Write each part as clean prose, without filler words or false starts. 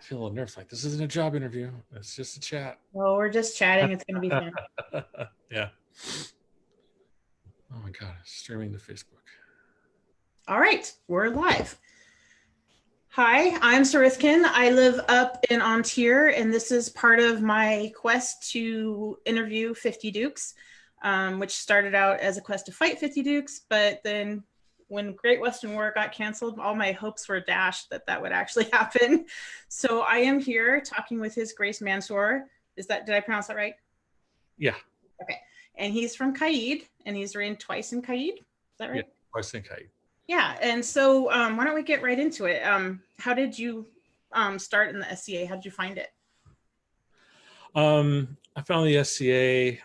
feel a little nervous. Like, this isn't a job interview. It's just a chat. Well, we're just chatting. It's going to be fun. Yeah. Oh my God, streaming to Facebook. All right, we're live. Hi, I'm Sarithkin. I live up in Ontier, and this is part of my quest to interview 50 Dukes, which started out as a quest to fight 50 Dukes, but then when Great Western War got canceled, all my hopes were dashed that would actually happen. So I am here talking with His Grace Mansur. Did I pronounce that right? Yeah. Okay. And he's from CAID, and he's ran twice in CAID. Is that right? Yeah, twice in CAID. Yeah, and so why don't we get right into it? How did you start in the SCA? How did you find it? I found the SCA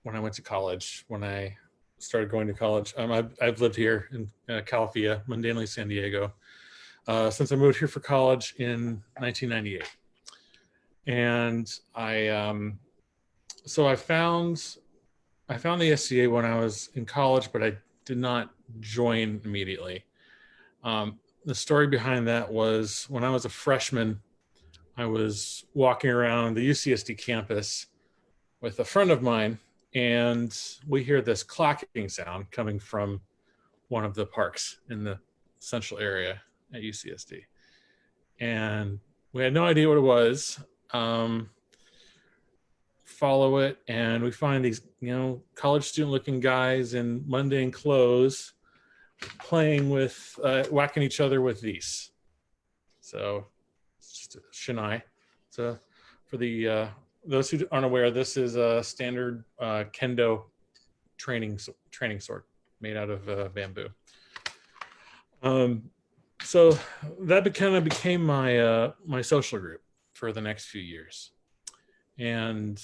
when I went to college. When I started going to college, I've lived here in Calafia, mundanely San Diego, since I moved here for college in 1998. And so I found the SCA when I was in college, but I did not join immediately. The story behind that was when I was a freshman, I was walking around the UCSD campus with a friend of mine, and we hear this clacking sound coming from one of the parks in the central area at UCSD. And we had no idea what it was. Follow it, and we find these, college student looking guys in mundane clothes playing with, whacking each other with these. So it's just a shinai. So for the those who aren't aware, this is a standard kendo training sword made out of bamboo. So that kind of became my my social group for the next few years. And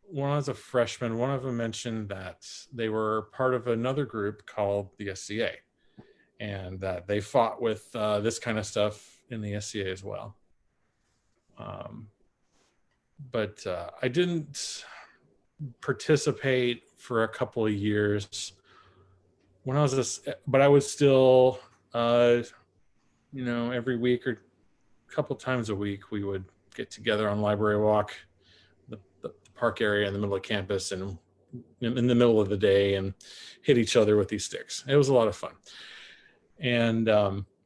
when I was a freshman, one of them mentioned that they were part of another group called the SCA, and that they fought with this kind of stuff in the SCA as well. But I didn't participate for a couple of years when I was but I would still, every week or a couple times a week, we would get together on library walk, the park area in the middle of campus, and in the middle of the day, and hit each other with these sticks. It was a lot of fun. And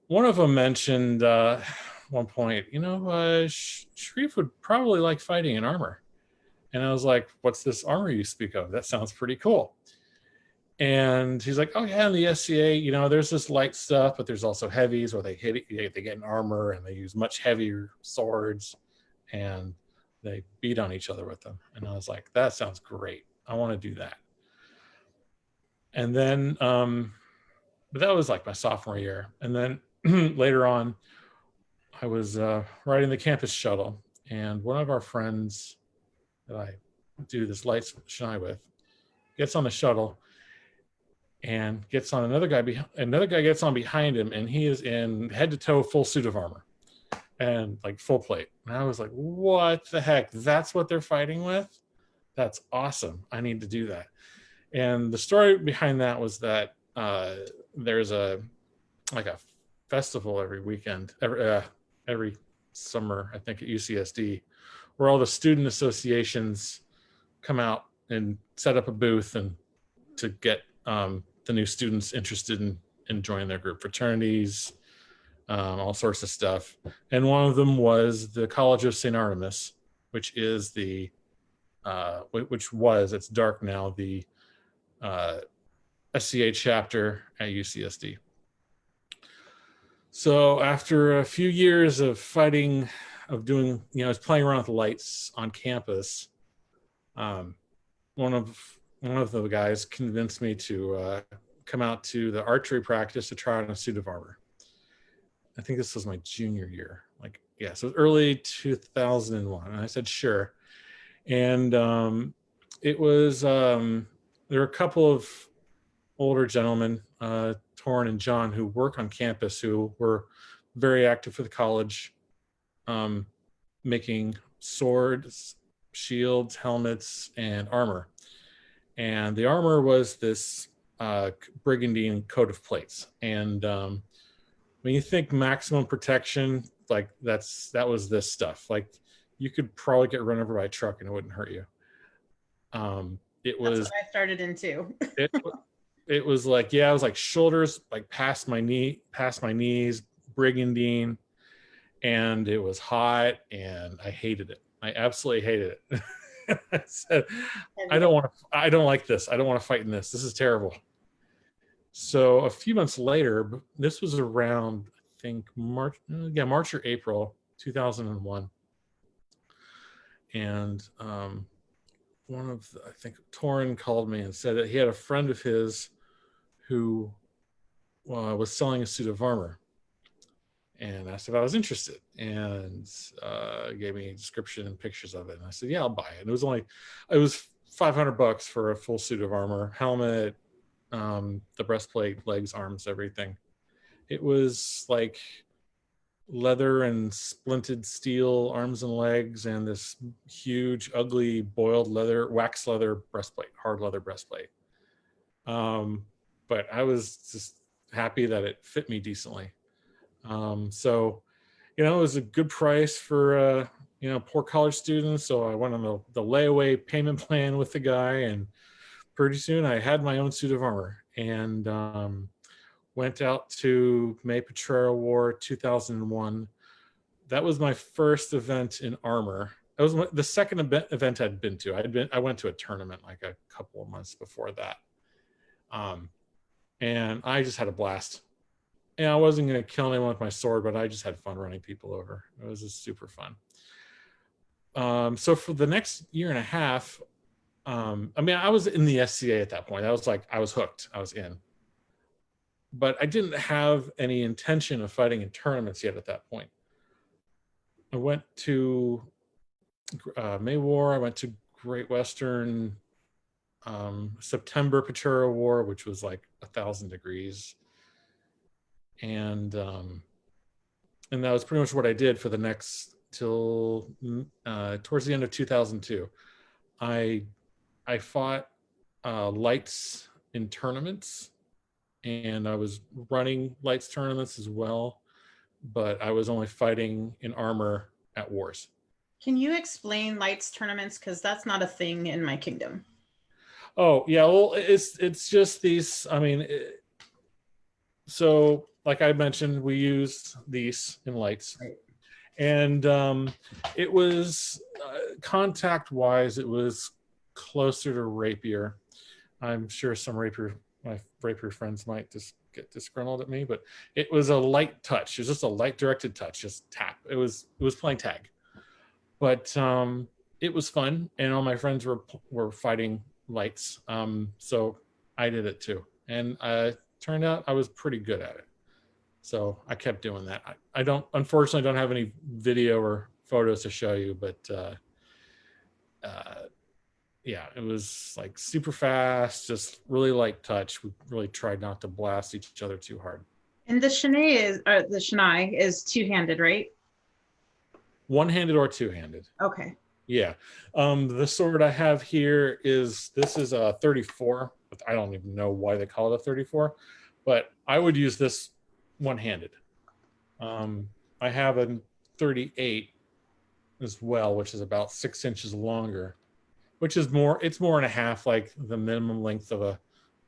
one of them mentioned one point, Sharif would probably like fighting in armor. And I was like, what's this armor you speak of? That sounds pretty cool. And he's like, oh yeah, in the SCA, there's this light stuff, but there's also heavies where they get in armor and they use much heavier swords, and they beat on each other with them. And I was like, that sounds great. I want to do that. And then, but that was like my sophomore year. And then later on, I was riding the campus shuttle, and one of our friends that I do this light shinai with gets on the shuttle and gets on another guy gets on behind him, and he is in head to toe full suit of armor and like full plate. And I was like, what the heck? That's what they're fighting with? That's awesome. I need to do that. And the story behind that was that there's a festival every weekend, every summer, I think, at UCSD, where all the student associations come out and set up a booth and to get the new students interested in joining their group, fraternities, all sorts of stuff. And one of them was the College of St. Artemis, which is it's dark now, the SCA chapter at UCSD. So after a few years of fighting, of doing, I was playing around with lights on campus, one of the guys convinced me to come out to the archery practice to try on a suit of armor. I think this was my junior year. So it was early 2001. And I said, sure. And it was, there were a couple of older gentlemen, Torrin and John, who work on campus, who were very active for the college, making swords, shields, helmets, and armor. And the armor was this brigandine coat of plates. And when you think maximum protection, like that was this stuff. Like you could probably get run over by a truck and it wouldn't hurt you. It That's was what I started in too. it it was like, yeah, it was like shoulders like past my knees, brigandine, and it was hot and I hated it. I absolutely hated it. I said, I don't like this. I don't want to fight in this. This is terrible. So a few months later, this was around, I think March or April 2001. And I think Torin called me and said that he had a friend of his who was selling a suit of armor, and asked if I was interested, and gave me a description and pictures of it. And I said, yeah, I'll buy it. And it was $500 for a full suit of armor, helmet, the breastplate, legs, arms, everything. It was like leather and splinted steel arms and legs, and this huge, ugly, boiled leather, wax leather breastplate, hard leather breastplate. But I was just happy that it fit me decently. So, it was a good price for, poor college students. So I went on the layaway payment plan with the guy, and pretty soon I had my own suit of armor, and went out to May Potrero War 2001. That was my first event in armor. That was the second event I'd been to. I went to a tournament like a couple of months before that. And I just had a blast. And I wasn't going to kill anyone with my sword, but I just had fun running people over. It was just super fun. So for the next year and a half, I was in the SCA at that point. I was hooked. I was in. But I didn't have any intention of fighting in tournaments yet at that point. I went to May War. I went to Great Western, September Potrero War, which was like 1,000 degrees. And that was pretty much what I did for the next till towards the end of 2002. I fought lights in tournaments, and I was running lights tournaments as well, but I was only fighting in armor at wars. Can you explain lights tournaments? Because that's not a thing in my kingdom. Oh yeah, well it's just these. So like I mentioned, we use these in lights, right. And it was contact wise, it was closer to rapier. I'm sure my rapier friends might just get disgruntled at me, but it was a light touch. It was just a light directed touch, just tap. It was playing tag, but it was fun, and all my friends were fighting lights. So I did it too, and turned out I was pretty good at it. So I kept doing that. I unfortunately don't have any video or photos to show you, but yeah, it was like super fast, just really light touch. We really tried not to blast each other too hard. And the shinai is two-handed, right? One-handed or two-handed. Okay. Yeah. The sword I have here is a 34. I don't even know why they call it a 34, but I would use this one-handed. I have a 38 as well, which is about 6 inches longer, which is it's more and a half like the minimum length of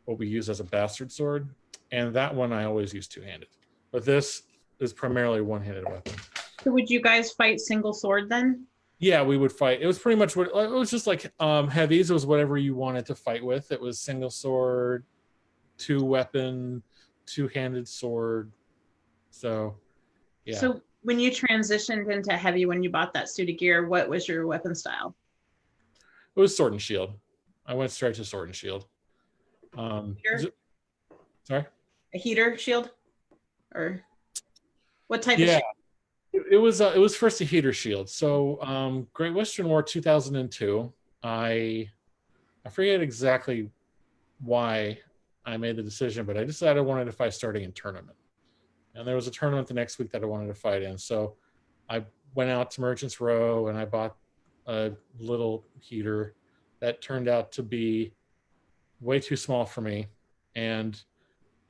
what we use as a bastard sword. And that one I always use two-handed, but this is primarily one-handed weapon. So would you guys fight single sword then? Yeah, we would fight. It was pretty much it was just like heavies. It was whatever you wanted to fight with. It was single sword, two weapon, two-handed sword. So, yeah. So when you transitioned into heavy, when you bought that suit of gear, what was your weapon style? It was sword and shield. I went straight to sword and shield. Sorry? A heater shield? Or what type of shield? It was first a heater shield. So Great Western War 2002, I forget exactly why I made the decision, but I decided I wanted to fight starting in tournament. And there was a tournament the next week that I wanted to fight in. So I went out to Merchants Row and I bought a little heater that turned out to be way too small for me. And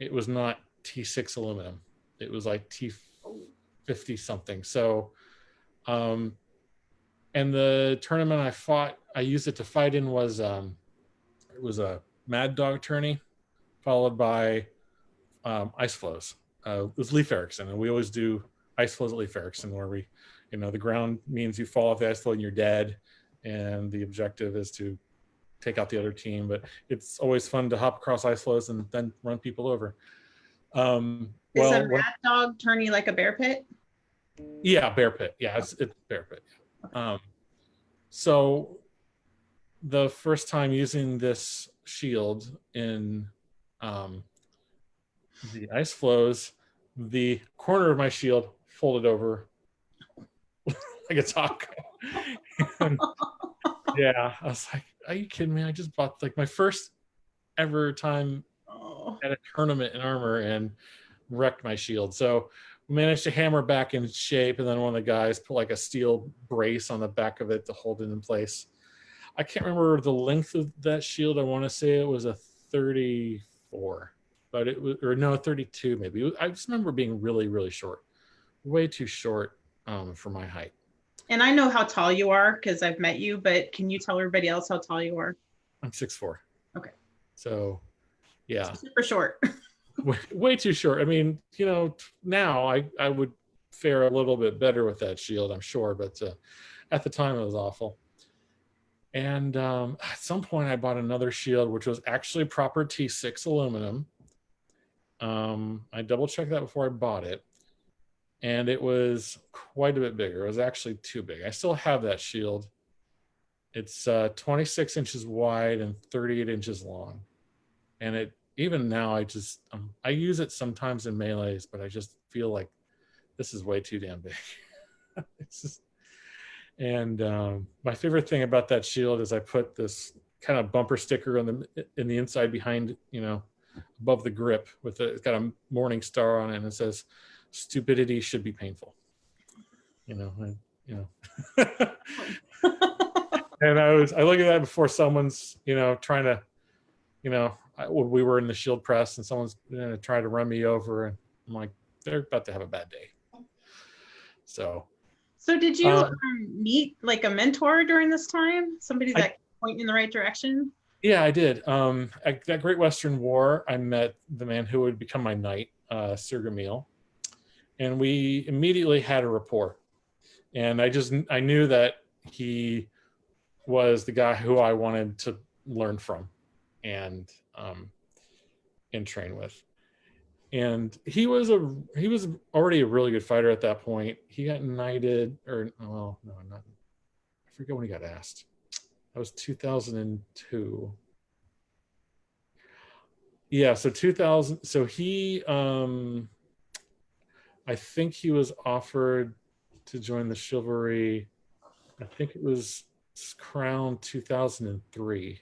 it was not T6 aluminum. It was like T5 50 something. So, and the tournament I used it to fight in was, it was a Mad Dog tourney followed by ice flows. It was Leif Erikson, and we always do ice flows at Leif Erikson, where we, the ground means you fall off the ice floe and you're dead, and the objective is to take out the other team. But it's always fun to hop across ice floes and then run people over. Is a Mad Dog tourney like a bear pit? Yeah, bear pit. Yeah, it's bear pit. So the first time using this shield in the ice flows, the corner of my shield folded over like a taco. And, yeah, I was like, are you kidding me? I just bought like my first ever time at a tournament in armor and wrecked my shield. So we managed to hammer back in shape, and then one of the guys put like a steel brace on the back of it to hold it in place. I can't remember the length of that shield. I want to say it was a 34, but it was, or no, 32 maybe. I just remember being really, really short, way too short for my height. And I know how tall you are because I've met you, but can you tell everybody else how tall you are? I'm 6'4". Okay. So, yeah. Super short. way too short. I mean, now I would fare a little bit better with that shield, I'm sure, but at the time it was awful. And at some point I bought another shield, which was actually proper T6 aluminum. I double checked that before I bought it, and it was quite a bit bigger. It was actually too big. I still have that shield. It's 26 inches wide and 38 inches long. And it, even now, I use it sometimes in melees, but I just feel like this is way too damn big. It's just, and my favorite thing about that shield is I put this kind of bumper sticker in the inside behind, above the grip it's got a morning star on it, and it says, "Stupidity should be painful." And I look at that before someone's, trying to, we were in the shield press and someone's going to try to run me over, and I'm like, they're about to have a bad day. So did you meet like a mentor during this time? Somebody that point in the right direction? Yeah, I did. At that Great Western War, I met the man who would become my knight, Sir Gamil, and we immediately had a rapport. And I knew that he was the guy who I wanted to learn from and train with. And he was already a really good fighter at that point. He got knighted, or no, not. I forget when he got asked. That was 2002. Yeah, so 2000. So he, I think he was offered to join the chivalry. I think it was Crown 2003.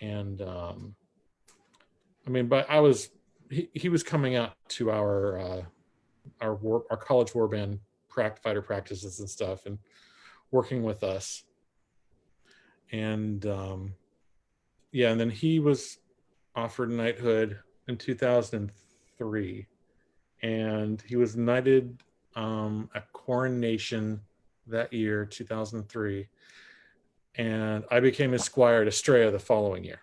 And but he was coming out to our college warband fighter practices and stuff, and working with us. And and then he was offered knighthood in 2003, and he was knighted at Coronation that year, 2003. And I became his squire at Estrella the following year.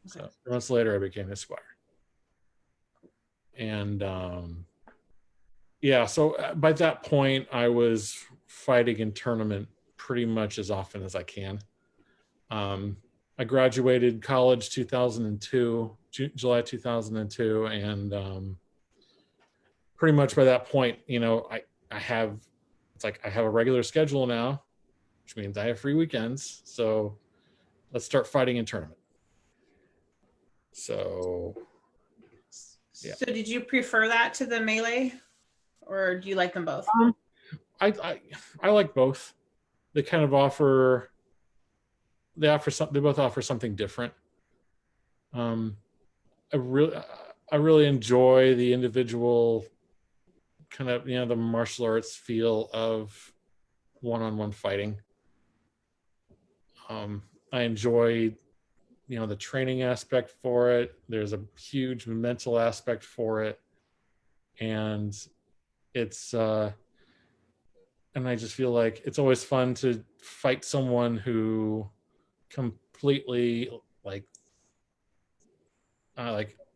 Okay. So 3 months later, I became his squire. And so by that point, I was fighting in tournament pretty much as often as I can. I graduated college 2002, July 2002, and pretty much by that point, I have a regular schedule now, which means I have free weekends. So let's start fighting in tournament. So, yeah. So did you prefer that to the melee, or do you like them both? I like both. They kind of offer. They both offer something different. I really enjoy the individual kind of the martial arts feel of one-on-one fighting. I enjoy the training aspect for it. There's a huge mental aspect for it, and it's and I just feel like it's always fun to fight someone who completely like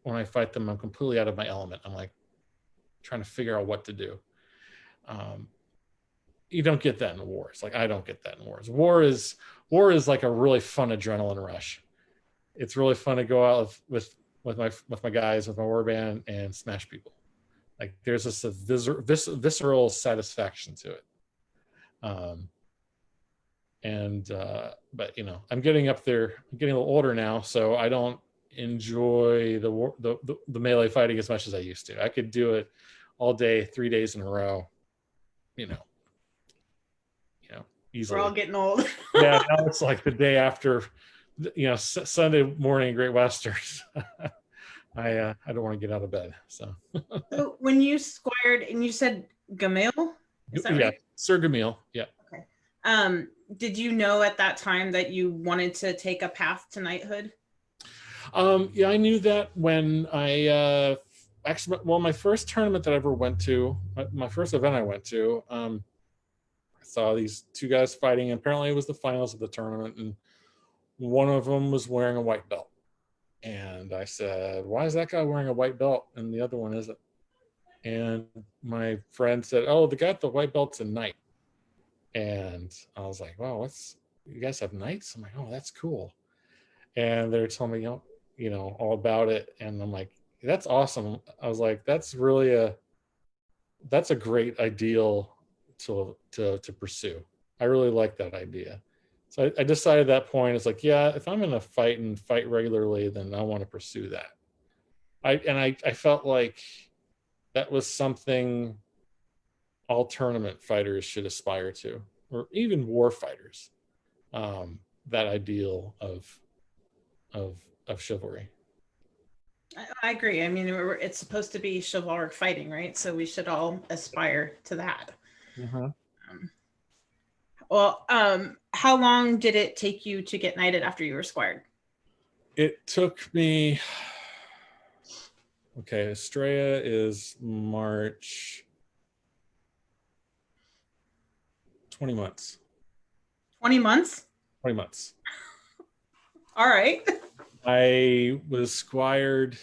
when I fight them, I'm completely out of my element. I'm like trying to figure out what to do. Um, you don't get that in wars. Like I don't get that in wars. War is like a really fun adrenaline rush. It's really fun to go out with my guys with my war band and smash people. Like there's just a visceral satisfaction to it. Um, and but I'm getting up there. I'm getting a little older now, so I don't enjoy the melee fighting as much as I used to. I could do it all day, 3 days in a row. You know, We're all easily. getting old. Yeah, now it's like the day after, Sunday morning Great Westerns. I don't want to get out of bed. So So when you squired and you said Gamil, is that yeah, right? Sir Gamil. Yeah. Okay. Did you know at that time that you wanted to take a path to knighthood? Yeah, I knew that when I actually, well, my first tournament that I ever went to, my first event I went to, I saw these two guys fighting. And apparently, it was the finals of the tournament, and one of them was wearing a white belt. And I said, "Why is that guy wearing a white belt and the other one isn't?" And my friend said, "Oh, the guy with the white belt's a knight." And I was like, "Wow, you guys have knights?" I'm like, "Oh, that's cool." And they're telling me, all about it. And I'm like, "That's awesome." I was like, that's a great ideal to pursue. I really like that idea. So I decided at that point, it's like, yeah, if I'm going to fight and fight regularly, then I want to pursue that. I felt like that was something all tournament fighters should aspire to, or even war fighters. That ideal of of chivalry. I agree. I mean, it's supposed to be chivalric fighting, right? So we should all aspire to that. Uh-huh. Um, how long did it take you to get knighted after you were squired? It took me. Okay, Estrella is March. 20 months. 20 months? 20 months. All right. I was squired.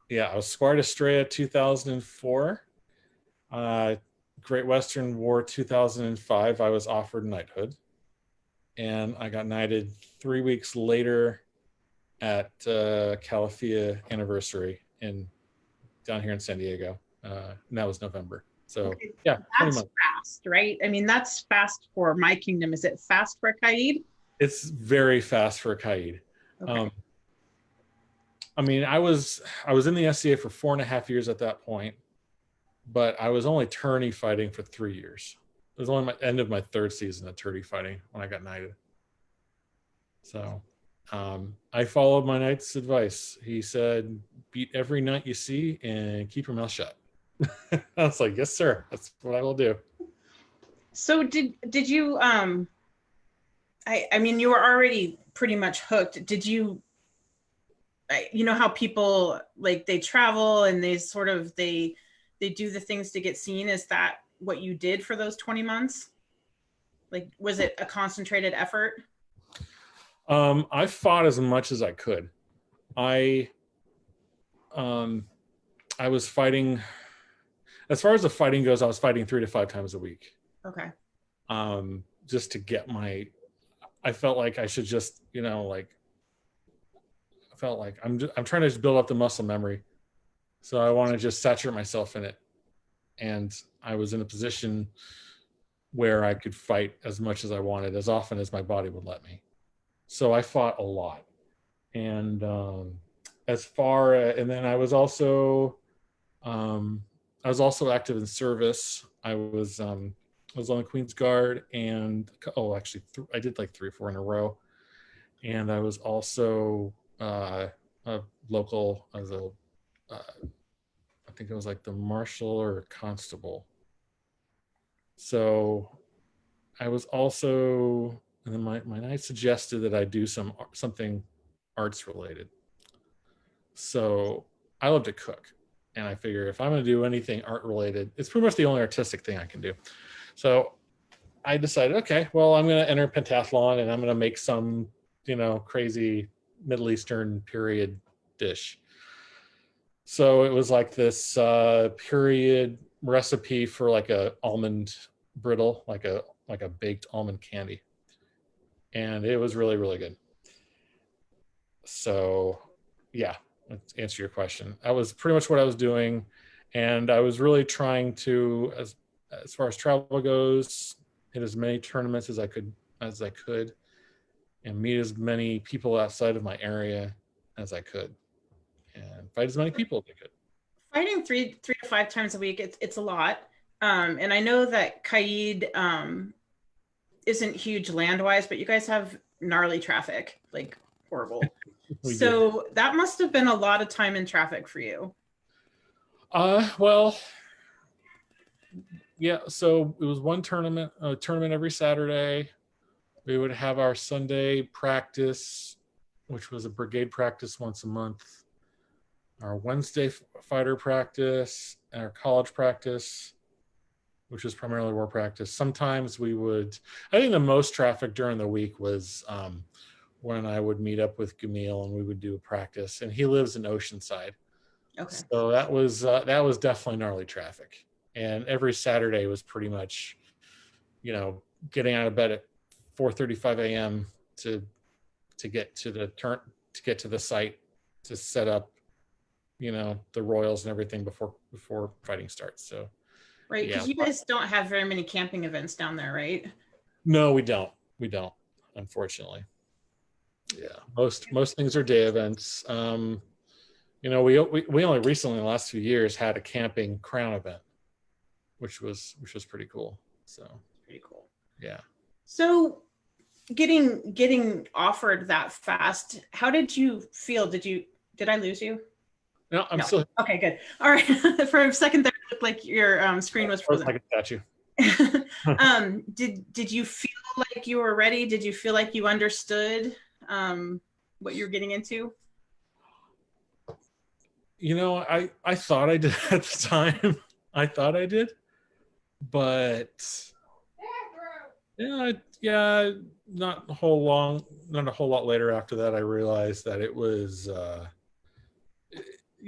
Yeah, I was squired Estrella 2004. Uh, Great Western War 2005. I was offered knighthood, and I got knighted 3 weeks later at Calafia anniversary in down here in San Diego. And that was November. So Okay. yeah, 20 That's months. fast, right? I mean, that's fast for my kingdom. Is it fast for CAID? It's very fast for a CAID. Okay. Um, I mean, I was in the SCA for 4.5 years at that point, but I was only tourney fighting for 3 years. It was only my end of my third season of tourney fighting when I got knighted. So I followed my knight's advice. He said, "Beat every knight you see and keep your mouth shut." I was like, "Yes, sir. That's what I will do." So did you I mean you were already pretty much hooked. Did you you know how people like they travel and they do the things to get seen? Is that what you did for those 20 months? Like was it a concentrated effort? I fought as much as I could. I um, I was fighting. As far as the fighting goes, I was fighting 3 to 5 times a week. Okay. Just to get my. I felt like I should just, like I felt like I'm trying to just build up the muscle memory. So I want to just saturate myself in it. And I was in a position where I could fight as much as I wanted, as often as my body would let me. So I fought a lot. And and then um, I was also active in service. I was on the Queen's Guard, and actually, I did like 3 or 4 in a row. And I was also a local as a I think it was like the marshal or constable. So I was also, and then my knight suggested that I do something arts related. So I love to cook, And I figure if I'm going to do anything art related, it's pretty much the only artistic thing I can do. So I decided, okay, well, I'm going to enter pentathlon and I'm going to make some, crazy Middle Eastern period dish. So it was like this period recipe for like a almond brittle, like a baked almond candy. And it was really, really good. So yeah, let's answer your question. That was pretty much what I was doing. And I was really trying to, as far as travel goes, hit as many tournaments as I could and meet as many people outside of my area as I could and fight as many people as I could. Fighting three to five times a week, it's a lot. And I know that CAID isn't huge land wise, but you guys have gnarly traffic, like horrible. So that must have been a lot of time in traffic for you. Well, yeah. So it was a tournament every Saturday. We would have our Sunday practice, which was a brigade practice once a month. Our Wednesday fighter practice, and our college practice, which was primarily war practice. Sometimes I think the most traffic during the week was when I would meet up with Gamil and we would do a practice. And he lives in Oceanside. Okay. So that was definitely gnarly traffic. And every Saturday was pretty much, getting out of bed at 4:35 a.m. to get to the site to set up, the royals and everything before fighting starts. So right, because you guys don't have very many camping events down there, right? No, we don't, unfortunately. Yeah, most things are day events. We only recently in the last few years had a camping crown event, which was pretty cool. So pretty cool. Yeah. So getting offered that fast, how did you feel? Did I lose you? No, I'm still. Okay, good. All right. For a second there, it looked like your screen was frozen. Like a statue. Did you feel like you were ready? Did you feel like you understood what you're getting into? I thought I did at the time. I thought I did, but yeah, not a whole lot later after that, I realized that it was,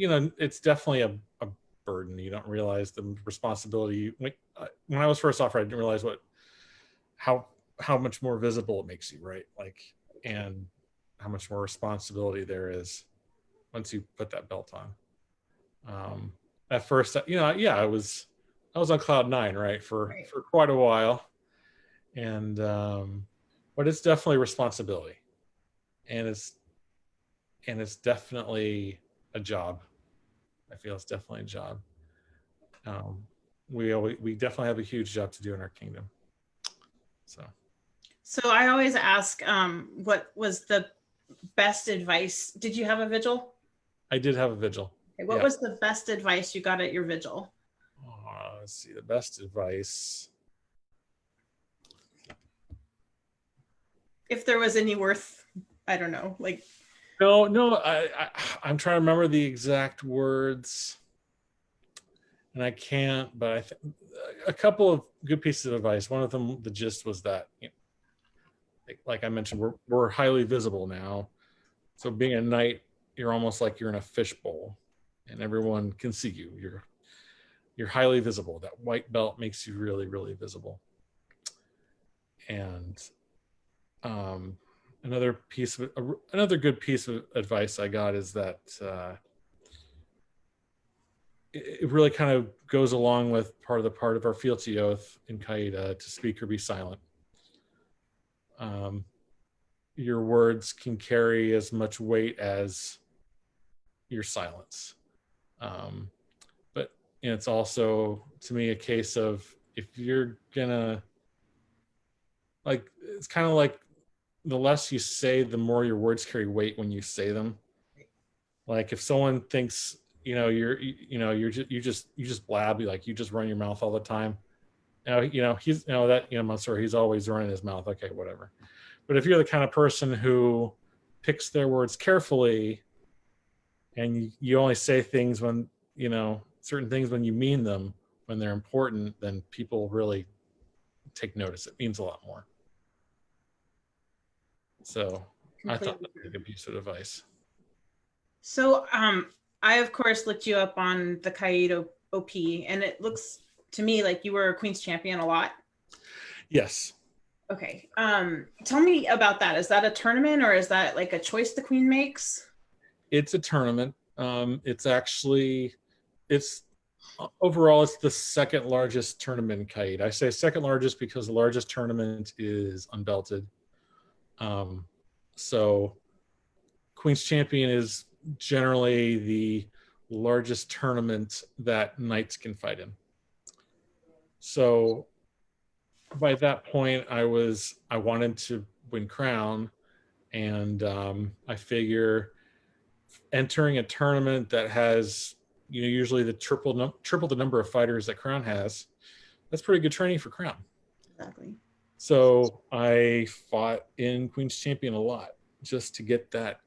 it's definitely a burden. You don't realize the responsibility. When I was first offered, I didn't realize how much more visible it makes you, right? Like, and how much more responsibility there is once you put that belt on. At first, I was on cloud nine, right, for quite a while, and but it's definitely responsibility, and it's definitely a job. I feel it's definitely a job. We definitely have a huge job to do in our kingdom. So I always ask, what was the best advice? Did you have a vigil? I did have a vigil. Okay, what was the best advice you got at your vigil? Let's see, the best advice. If there was any worth, I don't know, like. No, I'm trying to remember the exact words, and I can't. But I think a couple of good pieces of advice. One of them, the gist was that, like I mentioned, we're highly visible now. So being a knight, you're almost like you're in a fishbowl, and everyone can see you. You're highly visible. That white belt makes you really, really visible. And another good piece of advice I got is that it really kind of goes along with part of our fealty oath in CAID, to speak or be silent. Your words can carry as much weight as your silence. But it's also, to me, a case of, if you're gonna, like, it's kind of like the less you say, the more your words carry weight when you say them. Like, if someone thinks, you just blab, like you just run your mouth all the time. Mansur, he's always running his mouth. Okay, whatever. But if you're the kind of person who picks their words carefully, and you only say things when certain things when you mean them, when they're important, then people really take notice. It means a lot more. So I thought that was a good piece of advice. So I of course looked you up on the CAID OP, and it looks to me like you were a Queen's champion a lot. Yes. Okay. Tell me about that. Is that a tournament, or is that like a choice the Queen makes? It's a tournament. It's overall, it's the second largest tournament in CAID. I say second largest because the largest tournament is unbelted. So Queen's Champion is generally the largest tournament that knights can fight in. So by that point, I wanted to win crown, and I figure entering a tournament that has usually the triple the number of fighters that crown has, that's pretty good training for crown. Exactly. So I fought in Queen's Champion a lot just to get that,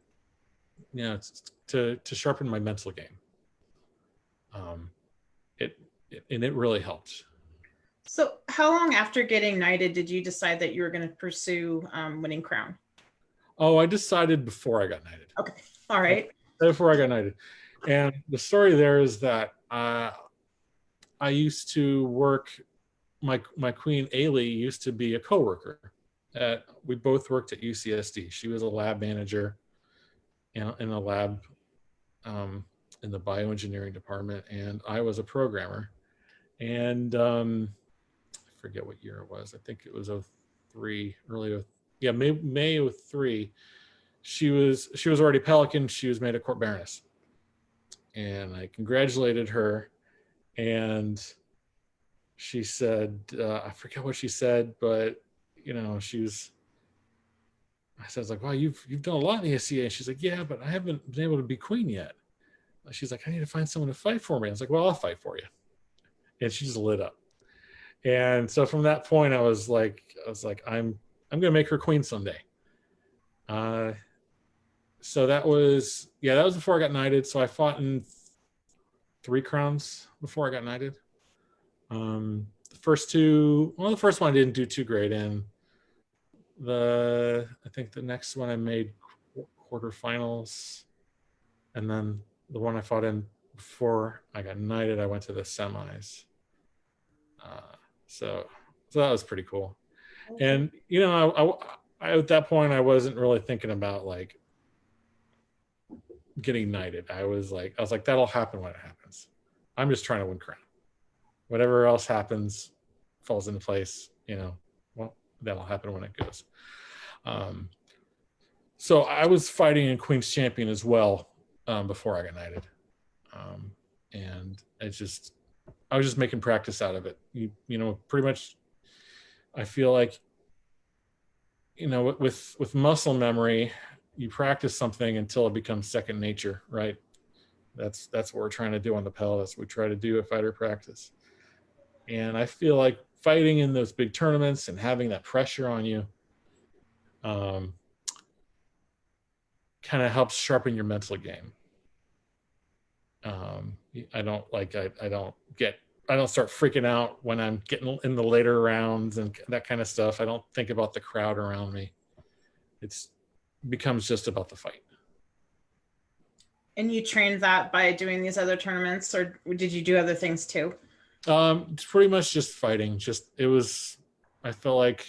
to sharpen my mental game. It really helped. So how long after getting knighted did you decide that you were going to pursue winning crown? Oh, I decided before I got knighted. Okay. All right. Before I got knighted. And the story there is that I used to work, my queen Ailey used to be a coworker. We both worked at UCSD. She was a lab manager in a lab in the bioengineering department, and I was a programmer. And I forget what year it was. I think it was 03, May 03. She was already Pelican. She was made a court baroness, and I congratulated her. And she said, I forget what she said, but I said, like, wow, you've done a lot in the SCA. And she's like, yeah, but I haven't been able to be queen yet. She's like, I need to find someone to fight for me. I was like, well, I'll fight for you. And she just lit up. And so from that point, I was like, I'm going to make her queen someday. So that was before I got knighted. So I fought in 3 crowns before I got knighted. The first one I didn't do too great in. I think the next one I made quarterfinals, and then the one I fought in before I got knighted, I went to the semis. So that was pretty cool. And I at that point I wasn't really thinking about like getting knighted. I was like that'll happen when it happens. I'm just trying to win crown. Whatever else happens falls into place. Well, that'll happen when it goes. So I was fighting in Queen's Champion as well before I got knighted, and I was just making practice out of it. Pretty much. I feel like, with muscle memory, you practice something until it becomes second nature, right? That's what we're trying to do on the Pel. That's what we try to do at fighter practice. And I feel like fighting in those big tournaments and having that pressure on you kind of helps sharpen your mental game. I don't start freaking out when I'm getting in the later rounds and that kind of stuff. I don't think about the crowd around me. It becomes just about the fight. And you trained that by doing these other tournaments, or did you do other things too? It's pretty much just fighting. I felt like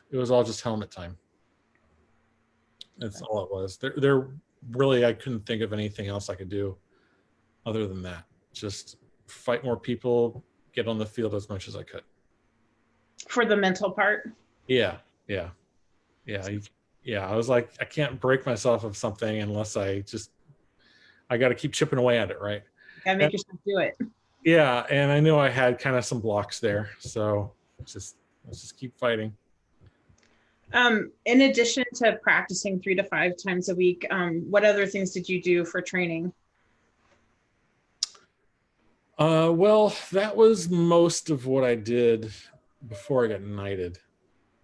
it was all just helmet time. That's all it was. There really, I couldn't think of anything else I could do other than that. Just fight more people, get on the field as much as I could. For the mental part? Yeah. I was like, I can't break myself of something unless I got to keep chipping away at it, right? Gotta make yourself do it. Yeah, and I knew I had kind of some blocks there, so let's just keep fighting. In addition to practicing 3 to 5 times a week, what other things did you do for training? Well, that was most of what I did before I got knighted.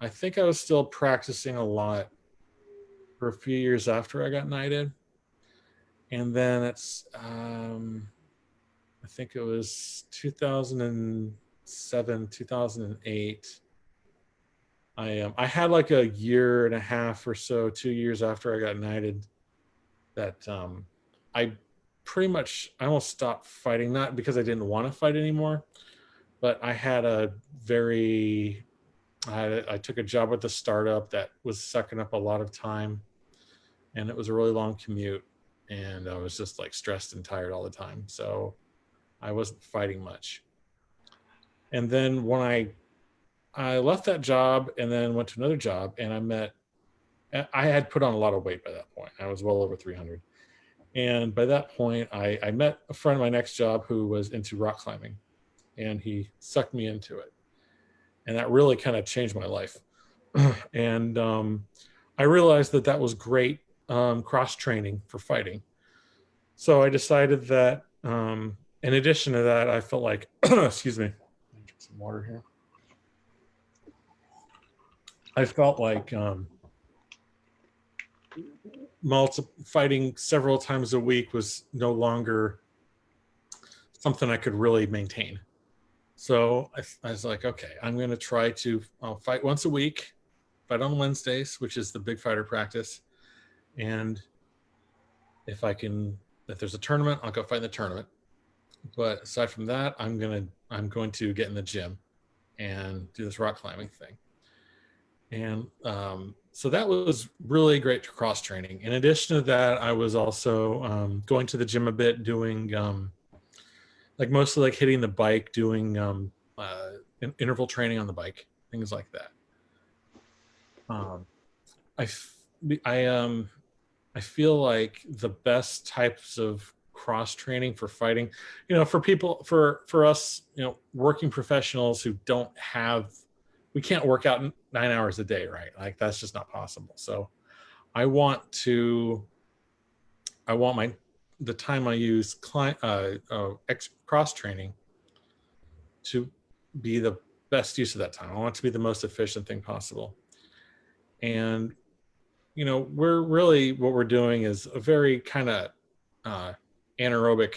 I think I was still practicing a lot for a few years after I got knighted. And then I think it was 2007, 2008. I had like a year and a half or so, 2 years after I got knighted, that I I almost stopped fighting, not because I didn't want to fight anymore, but I had a very I took a job at the startup that was sucking up a lot of time, and it was a really long commute, and I was just like stressed and tired all the time, so I wasn't fighting much. And then when I left that job and then went to another job, and I had put on a lot of weight by that point. I was well over 300. And by that point, I met a friend of my next job who was into rock climbing, and he sucked me into it. And that really kind of changed my life. And I realized that that was great cross training for fighting. So I decided that in addition to that, I felt like, excuse me, let me drink some water here. I felt like fighting several times a week was no longer something I could really maintain. So I was like, okay, I'm going to try to fight once a week, fight on Wednesdays, which is the big fighter practice. And if there's a tournament, I'll go fight in the tournament. But aside from that, I'm going to get in the gym and do this rock climbing thing. And so that was really great cross training. In addition to that, I was also going to the gym a bit, doing like mostly like hitting the bike, doing interval training on the bike, things like that. I feel like the best types of cross training for fighting, for us, working professionals who we can't work out 9 hours a day, right? Like that's just not possible. So I want the time I use cross training to be the best use of that time. I want it to be the most efficient thing possible. And what we're doing is a very kind of anaerobic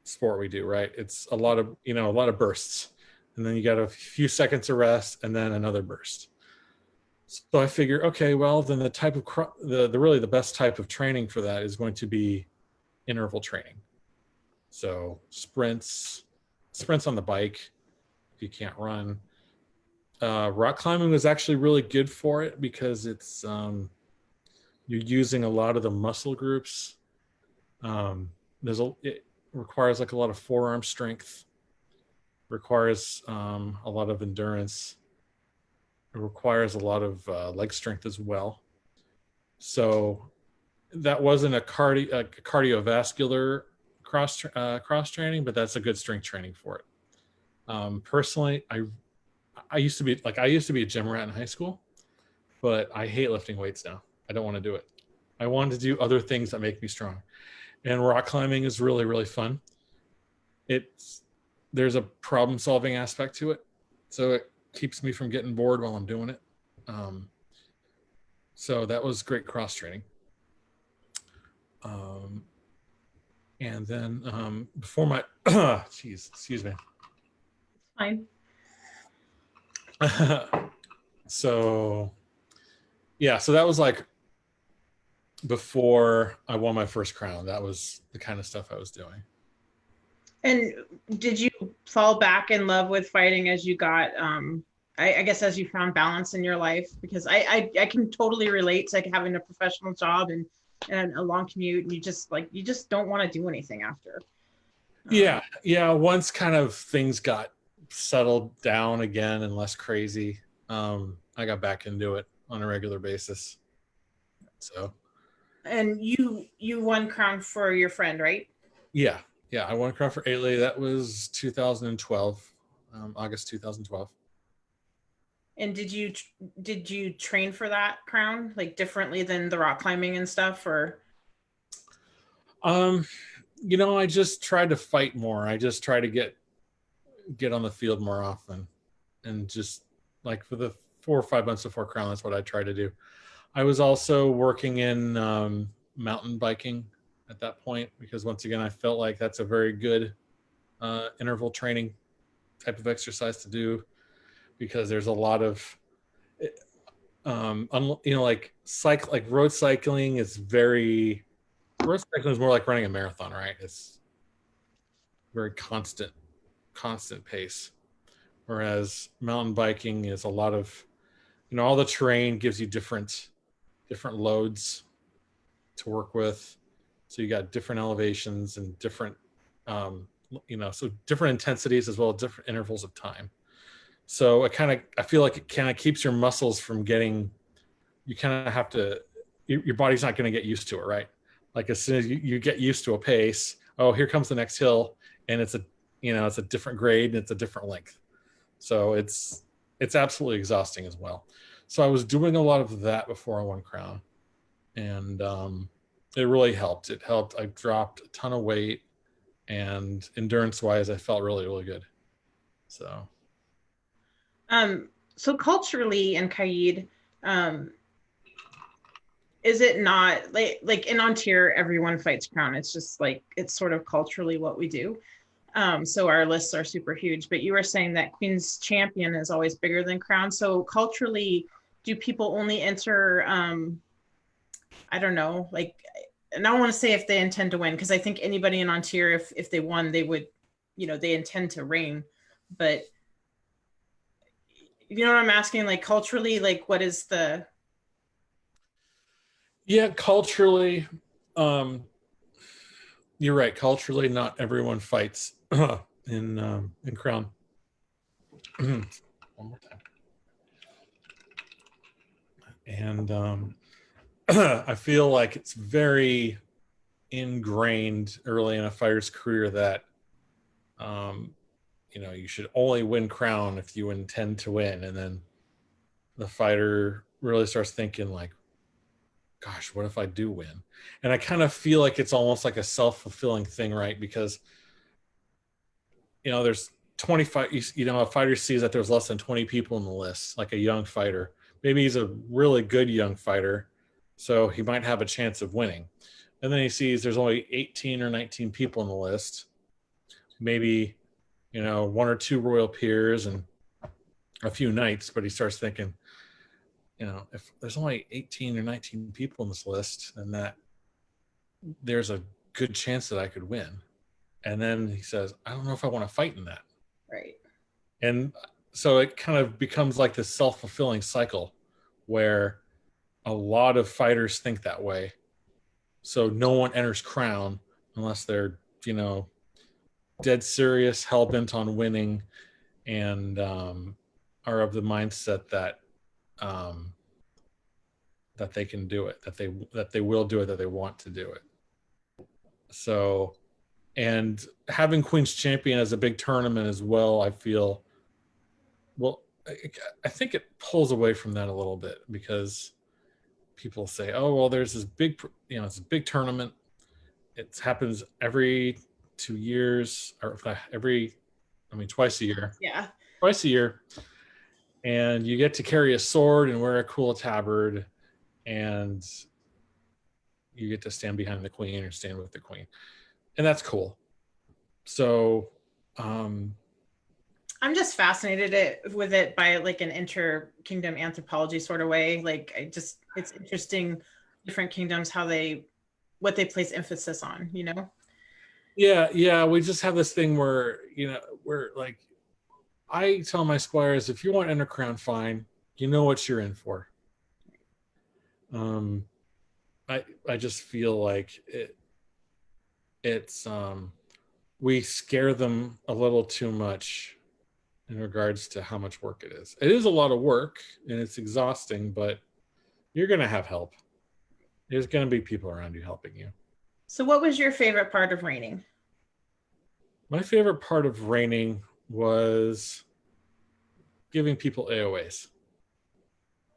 sport we do, right? It's a lot of bursts, and then you got a few seconds of rest and then another burst. So I figure, okay, well then the type of the best type of training for that is going to be interval training. So sprints on the bike if you can't run. Rock climbing was actually really good for it because it's you're using a lot of the muscle groups. It requires like a lot of forearm strength, requires a lot of endurance. It requires a lot of leg strength as well. So that wasn't a cardiovascular cross training, but that's a good strength training for it. Personally, I used to be a gym rat in high school, but I hate lifting weights now. I don't want to do it. I want to do other things that make me strong. And rock climbing is really, really fun. There's a problem solving aspect to it. So it keeps me from getting bored while I'm doing it. So that was great cross training. And then before my, excuse me. Fine. So that was like before I won my first crown. That was the kind of stuff I was doing. And did you fall back in love with fighting as you got, I guess, as you found balance in your life? Because I can totally relate to like having a professional job and a long commute, and you just don't want to do anything after. Yeah. Once kind of things got settled down again and less crazy, I got back into it on a regular basis. So. And you won crown for your friend, right? Yeah, I won a crown for Ailey. That was 2012, August 2012. And did you train for that crown like differently than the rock climbing and stuff, or? I just tried to fight more. I just try to get on the field more often, and just like for the 4 or 5 months before crown, that's what I tried to do. I was also working in mountain biking at that point, because once again, I felt like that's a very good interval training type of exercise to do, because there's a lot of like road cycling is road cycling is more like running a marathon, right? It's very constant pace, whereas mountain biking is a lot of, all the terrain gives you different loads to work with, so you got different elevations and different so different intensities as well as different intervals of time. So I feel like it kind of keeps your muscles from getting, you kind of have to, your body's not going to get used to it, right? Like as soon as you get used to a pace, oh, here comes the next hill, and it's a different grade and it's a different length. So it's absolutely exhausting as well. So I was doing a lot of that before I won Crown, and it really helped. It helped. I dropped a ton of weight, and endurance wise, I felt really, really good. So So culturally in CAID, um, is it not like in Ontario, everyone fights Crown? It's just like it's sort of culturally what we do. So our lists are super huge. But you were saying that Queen's Champion is always bigger than Crown. So culturally, do people only enter? I don't know, like, and I don't want to say if they intend to win, because I think anybody in Ontario, if they won, they would, they intend to reign. But you know what I'm asking? Like culturally, like what is the? yeah, culturally, um, you're right. Culturally, not everyone fights in Crown. One more time. And I feel like it's very ingrained early in a fighter's career that you should only win Crown if you intend to win, and then the fighter really starts thinking like, gosh, what if I do win? And I kind of feel like it's almost like a self-fulfilling thing, right? Because there's 25, a fighter sees that there's less than 20 people in the list, like a young fighter. Maybe he's a really good young fighter, so he might have a chance of winning. And then he sees there's only 18 or 19 people in the list, maybe one or two royal peers and a few knights, but he starts thinking, if there's only 18 or 19 people in this list, then that there's a good chance that I could win. And then he says, I don't know if I want to fight in that. Right. And so it kind of becomes like this self-fulfilling cycle where a lot of fighters think that way. So no one enters Crown unless they're, dead serious, hell-bent on winning, and are of the mindset that that they can do it, that they will do it, that they want to do it. So, and having Queen's Champion as a big tournament as well, I feel, well, I think it pulls away from that a little bit, because people say, oh, well, there's this big, it's a big tournament. It happens every 2 years, or twice a year. Yeah. Twice a year. And you get to carry a sword and wear a cool tabard, and you get to stand behind the queen or stand with the queen. And that's cool. So I'm just fascinated with it by like an inter-kingdom anthropology sort of way. Like it's interesting, different kingdoms, what they place emphasis on, Yeah, we just have this thing where, we're like, I tell my squires, if you want enter Crown, fine. You know what you're in for. I just feel like it's we scare them a little too much in regards to how much work it is. It is a lot of work and it's exhausting, but you're going to have help. There's going to be people around you helping you. So what was your favorite part of reigning? My favorite part of reigning was giving people AOAs.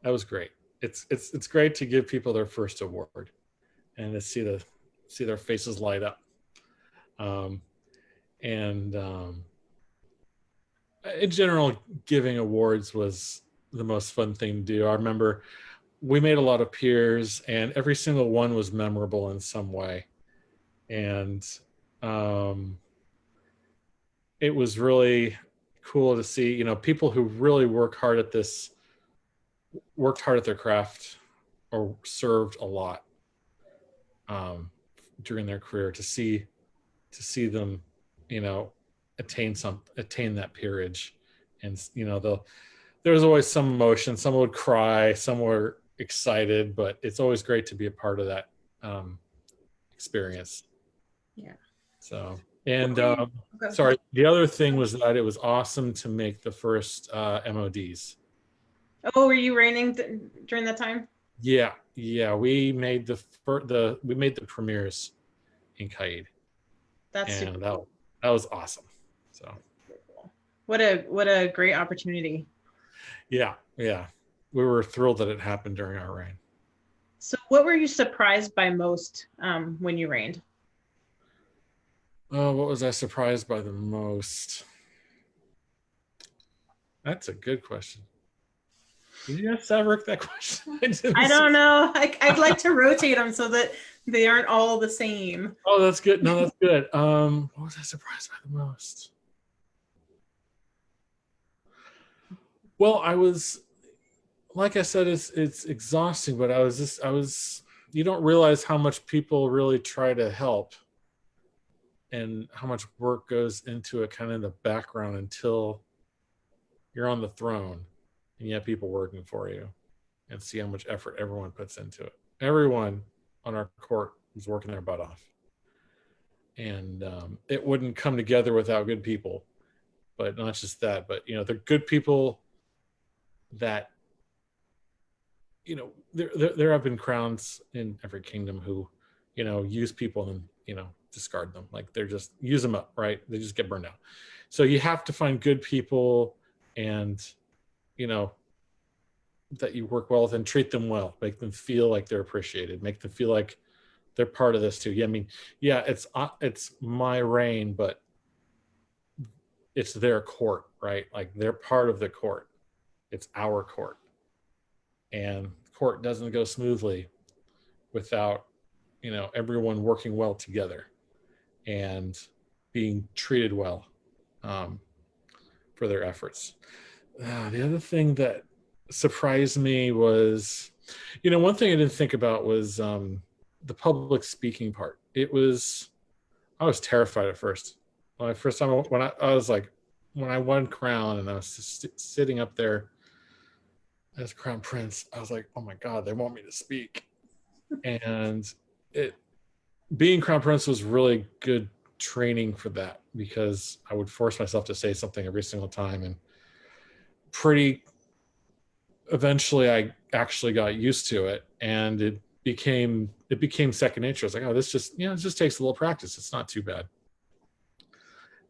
That was great. It's great to give people their first award and to see their faces light up. In general, giving awards was the most fun thing to do. I remember we made a lot of peers, and every single one was memorable in some way. and um, it was really cool to see, people who really worked hard at their craft or served a lot um, during their career to see them, you know, attain that peerage. And there was always some emotion. Some would cry, some were excited, but it's always great to be a part of that experience. Yeah. So, and Okay. sorry, the other thing was that it was awesome to make the first MODs. Oh, were you raining during that time? Yeah, we made the premieres in CAID, That's super and cool. that was awesome. So What a great opportunity. yeah, we were thrilled that it happened during our reign. So what were you surprised by most when you reigned? Oh, what was I surprised by the most? That's a good question. Did you ask Saverick that question? I don't know. I'd like to rotate them so that they aren't all the same. Oh, that's good. No, that's good. What was I surprised by the most? Well, I was, like I said, it's exhausting, but you don't realize how much people really try to help and how much work goes into it kind of in the background until you're on the throne and you have people working for you, and see how much effort everyone puts into it. Everyone on our court was working their butt off. And it wouldn't come together without good people. But not just that, but they're good people that there have been crowns in every kingdom who use people and discard them, like they're just use them up, right? They just get burned out. So you have to find good people, and that you work well with, and treat them well, make them feel like they're appreciated, make them feel like they're part of this too. Yeah, I mean, yeah, it's my reign, but it's their court, right? Like they're part of the court. It's our court, and court doesn't go smoothly without everyone working well together and being treated well for their efforts. The other thing that surprised me was, one thing I didn't think about was the public speaking part. I was terrified at first. When I was like, when I won crown and I was sitting up there as crown prince, I was like, oh my God, they want me to speak. And it being crown prince was really good training for that, because I would force myself to say something every single time, and pretty eventually I actually got used to it, and it became second nature. I was like, oh, this just it just takes a little practice. It's not too bad.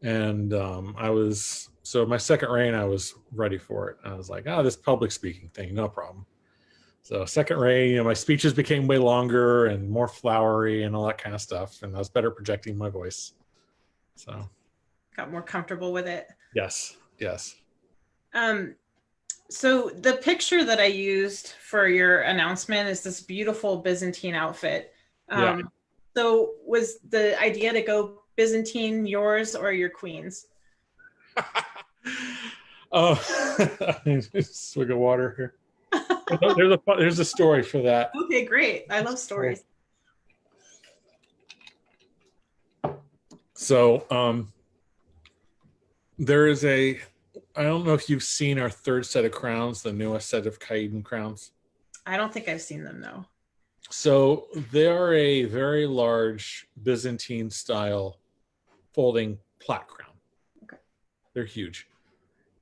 And so my second reign, I was ready for it. I was like, oh, this public speaking thing, no problem. So second reign, my speeches became way longer and more flowery and all that kind of stuff, and I was better projecting my voice. So got more comfortable with it. Yes. So the picture that I used for your announcement is this beautiful Byzantine outfit. Yeah. So was the idea to go Byzantine yours or your queen's? Oh, swig of water here. There's a story for that. Okay, great. I love stories. So there is I don't know if you've seen our third set of crowns, the newest set of Cayenne Crowns. I don't think I've seen them, no. So they are a very large Byzantine style folding plat crown. Okay. They're huge.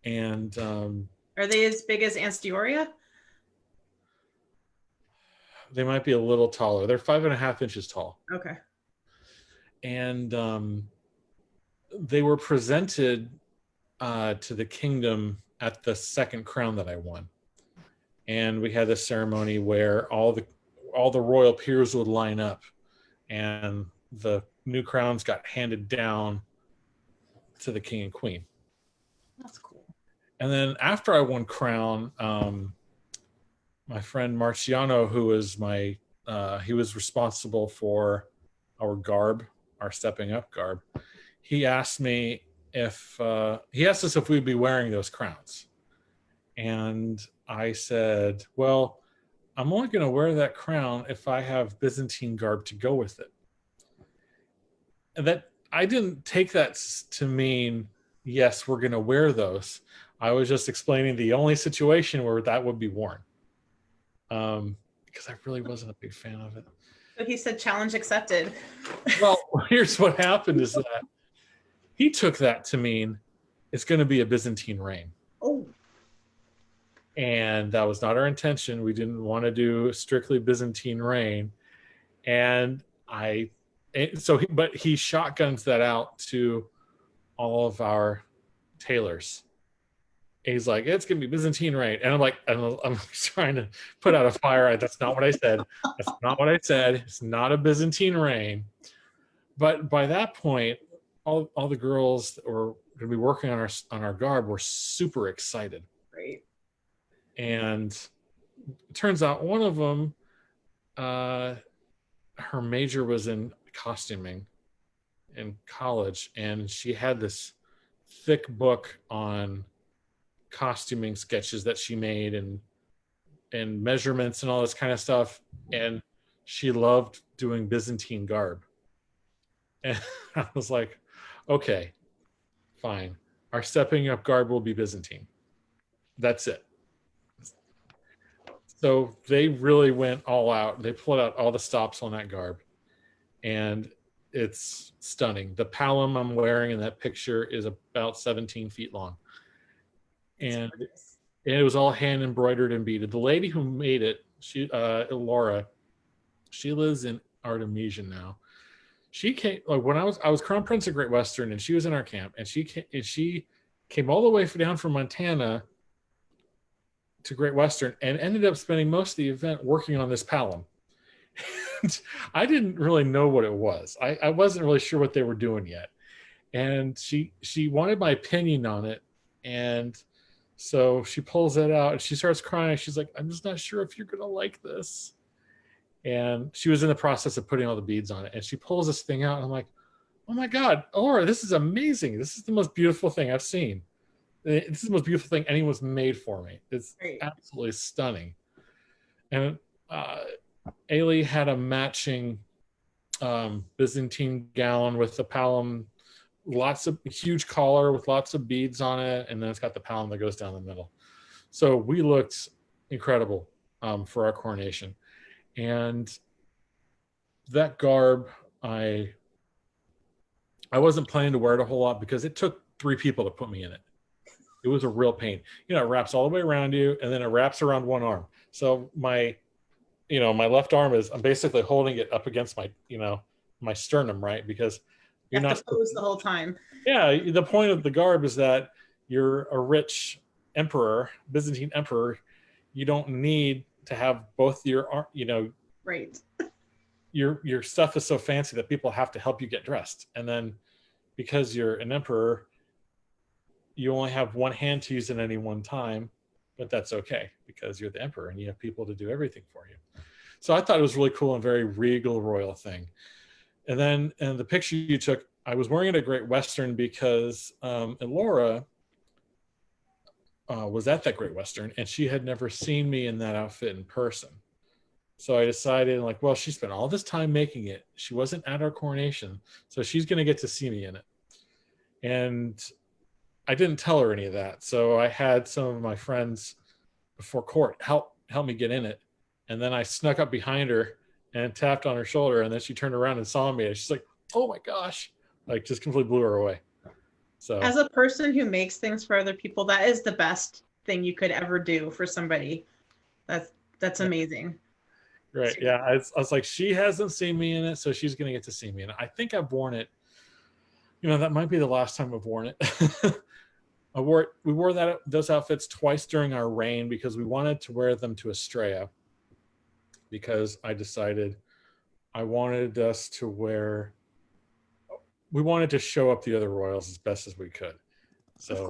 And are they as big as Anstioria? They might be a little taller. They're 5.5 inches tall. Okay. And they were presented to the kingdom at the second crown that I won. And we had this ceremony where all the royal peers would line up, and the new crowns got handed down to the king and queen. That's cool. And then after I won crown, my friend Marciano, who was he was responsible for our garb, our stepping up garb, he asked me if he asked us if we'd be wearing those crowns, and I said, well, I'm only going to wear that crown if I have Byzantine garb to go with it. And that, I didn't take that to mean yes, we're going to wear those. I was just explaining the only situation where that would be worn, because I really wasn't a big fan of it. So he said, challenge accepted. Well, here's what happened is that he took that to mean it's going to be a Byzantine reign. Oh. And that was not our intention. We didn't want to do strictly Byzantine reign. And but he shotguns that out to all of our tailors. And he's like, it's going to be Byzantine reign. And I'm like, I'm trying to put out a fire. That's not what I said. That's not what I said. It's not a Byzantine reign. But by that point, all the girls that were going to be working on our garb were super excited. Right. And it turns out one of them, her major was in costuming in college, and she had this thick book on costuming sketches that she made and measurements and all this kind of stuff. And she loved doing Byzantine garb. And I was like, okay, fine. Our stepping up garb will be Byzantine. That's it. So they really went all out. They pulled out all the stops on that garb. And it's stunning. The palum I'm wearing in that picture is about 17 feet long. And it was all hand embroidered and beaded. The lady who made it, Laura, she lives in Artemisia now. She came, like, when I was Crown Prince of Great Western, and she was in our camp, and she came all the way down from Montana to Great Western and ended up spending most of the event working on this palum. I didn't really know what it was. I wasn't really sure what they were doing yet. And she wanted my opinion on it. And so she pulls it out and she starts crying. She's like, I'm just not sure if you're going to like this. And she was in the process of putting all the beads on it. And she pulls this thing out. And I'm like, oh my God, Laura, this is amazing. This is the most beautiful thing I've seen. This is the most beautiful thing anyone's made for me. It's absolutely stunning. And Ailey had a matching Byzantine gown with the palum, lots of huge collar with lots of beads on it, and then it's got the palum that goes down the middle. So we looked incredible for our coronation. And that garb, I wasn't planning to wear it a whole lot because it took 3 people to put me in it. It was a real pain. You know, it wraps all the way around you, and then it wraps around one arm. So my left arm I'm basically holding it up against my sternum, right? Because you're not supposed to pose the whole time. Yeah, the point of the garb is that you're a rich emperor, Byzantine emperor. You don't need to have both your, right. Your stuff is so fancy that people have to help you get dressed. And then because you're an emperor, you only have one hand to use at any one time, but that's okay because you're the emperor and you have people to do everything for you. So I thought it was really cool and very regal royal thing. And then in the picture you took, I was wearing it at Great Western because Laura was at that Great Western and she had never seen me in that outfit in person. So I decided, like, well, she spent all this time making it. She wasn't at our coronation, so she's going to get to see me in it. And I didn't tell her any of that. So I had some of my friends before court help me get in it. And then I snuck up behind her and tapped on her shoulder. And then she turned around and saw me. And she's like, oh my gosh, like just completely blew her away. So as a person who makes things for other people, that is the best thing you could ever do for somebody. That's amazing. Right. Yeah. I was like, she hasn't seen me in it, so she's going to get to see me. And I think I've worn it. That might be the last time I've worn it. We wore those outfits twice during our reign because we wanted to wear them to Estrella, because I decided I wanted us to we wanted to show up the other royals as best as we could. So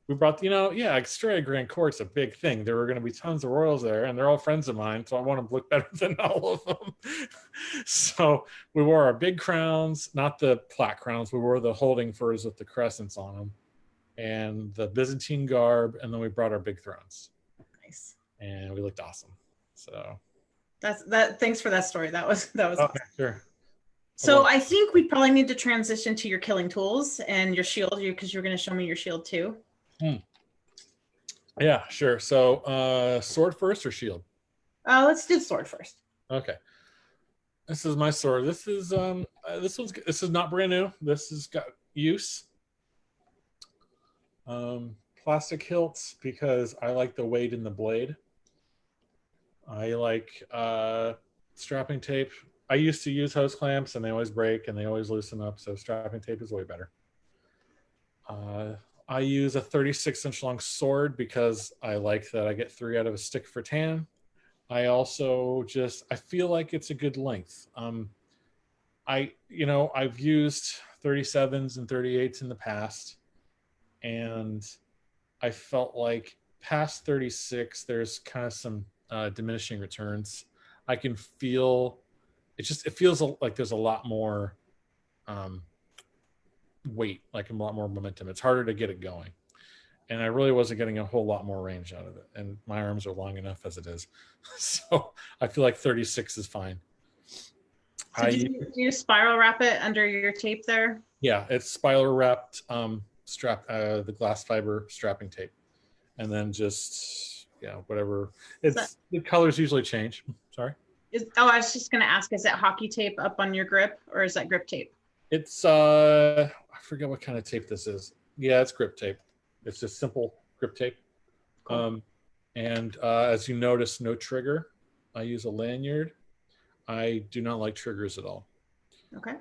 we brought, yeah, Extra Grand Court's a big thing. There were going to be tons of royals there, and they're all friends of mine, so I want to look better than all of them. So we wore our big crowns, not the plaque crowns. We wore the holding furs with the crescents on them, and the Byzantine garb, and then we brought our big thrones. Nice. And we looked awesome. So thanks for that story. That was okay, awesome. sure. So I think we probably need to transition to your killing tools and your shield, because you're going to show me your shield too. Yeah, sure. So sword first or shield? Let's do sword first. Okay. This is my sword. This is this is not brand new. This has got use. Plastic hilts because I like the weight in the blade. I like strapping tape. I used to use hose clamps and they always break and they always loosen up, so strapping tape is way better. I use a 36-inch long sword because I like that I get 3 out of a stick for tan. I also I feel like it's a good length. I've used 37s and 38s in the past, and I felt like past 36, there's kind of some diminishing returns. I can feel it feels like there's a lot more weight, like a lot more momentum. It's harder to get it going. And I really wasn't getting a whole lot more range out of it. And my arms are long enough as it is. So I feel like 36 is fine. So do you spiral wrap it under your tape there? Yeah, it's spiral wrapped the glass fiber strapping tape. And then just, whatever. The colors usually change. Sorry. I was just going to ask, is that hockey tape up on your grip, or is that grip tape? It's, I forget what kind of tape this is. Yeah, it's grip tape. It's just simple grip tape. Cool. And as you notice, no trigger. I use a lanyard. I do not like triggers at all. Okay.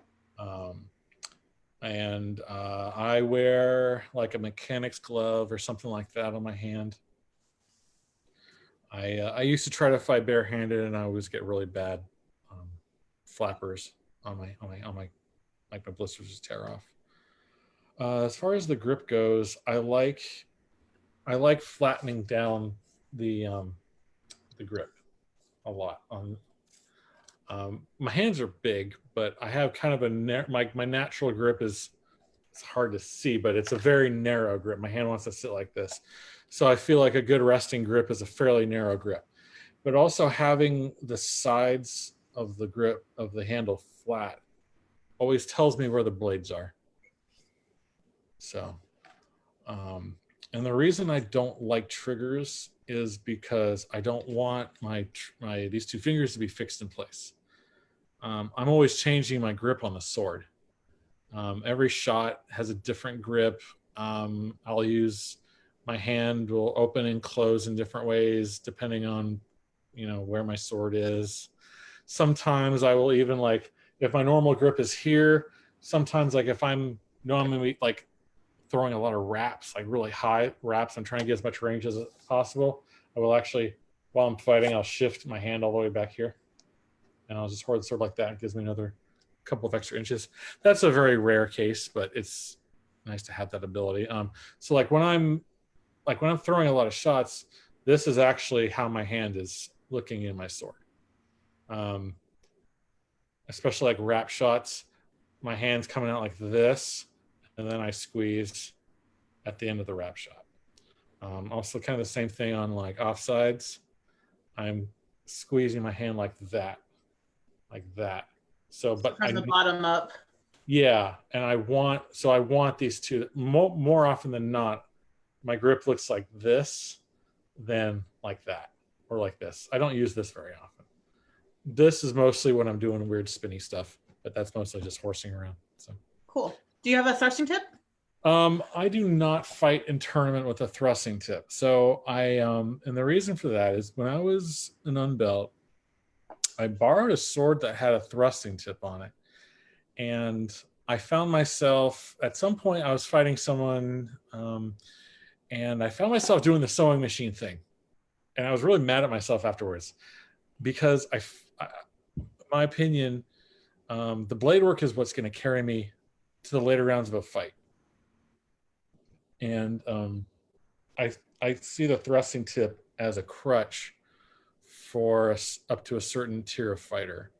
And I wear like a mechanic's glove or something like that on my hand. I used to try to fight barehanded, and I always get really bad flappers on my like my blisters just tear off. As far as the grip goes, I like flattening down the grip a lot. My hands are big, but I have kind of my natural grip it's hard to see, but it's a very narrow grip. My hand wants to sit like this. So I feel like a good resting grip is a fairly narrow grip. But also having the sides of the grip of the handle flat always tells me where the blades are. So, and the reason I don't like triggers is because I don't want these 2 fingers to be fixed in place. I'm always changing my grip on the sword. Every shot has a different grip. I'll use my hand will open and close in different ways depending on where my sword is. Sometimes I will even, like, if my normal grip is here, sometimes, like, if I'm going to be like throwing a lot of wraps, like really high wraps, I'm trying to get as much range as possible, I will actually, while I'm fighting, I'll shift my hand all the way back here and I'll just hold the sword like that. It gives me another couple of extra inches. That's a very rare case, but it's nice to have that ability. So like when I'm throwing a lot of shots, this is actually how my hand is looking in my sword. Especially like wrap shots, my hand's coming out like this, and then I squeeze at the end of the wrap shot. Also kind of the same thing on like offsides. I'm squeezing my hand like that. So, but from the bottom up. Yeah, and I want these two more often than not. My grip looks like this, than like that, or like this. I don't use this very often. This is mostly when I'm doing weird spinny stuff, but that's mostly just horsing around. So cool. Do you have a thrusting tip? I do not fight in tournament with a thrusting tip. So and the reason for that is when I was an unbelt, I borrowed a sword that had a thrusting tip on it. And I found myself, at some point I was fighting someone, and I found myself doing the sewing machine thing. And I was really mad at myself afterwards because in my opinion, the blade work is what's going to carry me to the later rounds of a fight. And I see the thrusting tip as a crutch for up to a certain tier of fighter.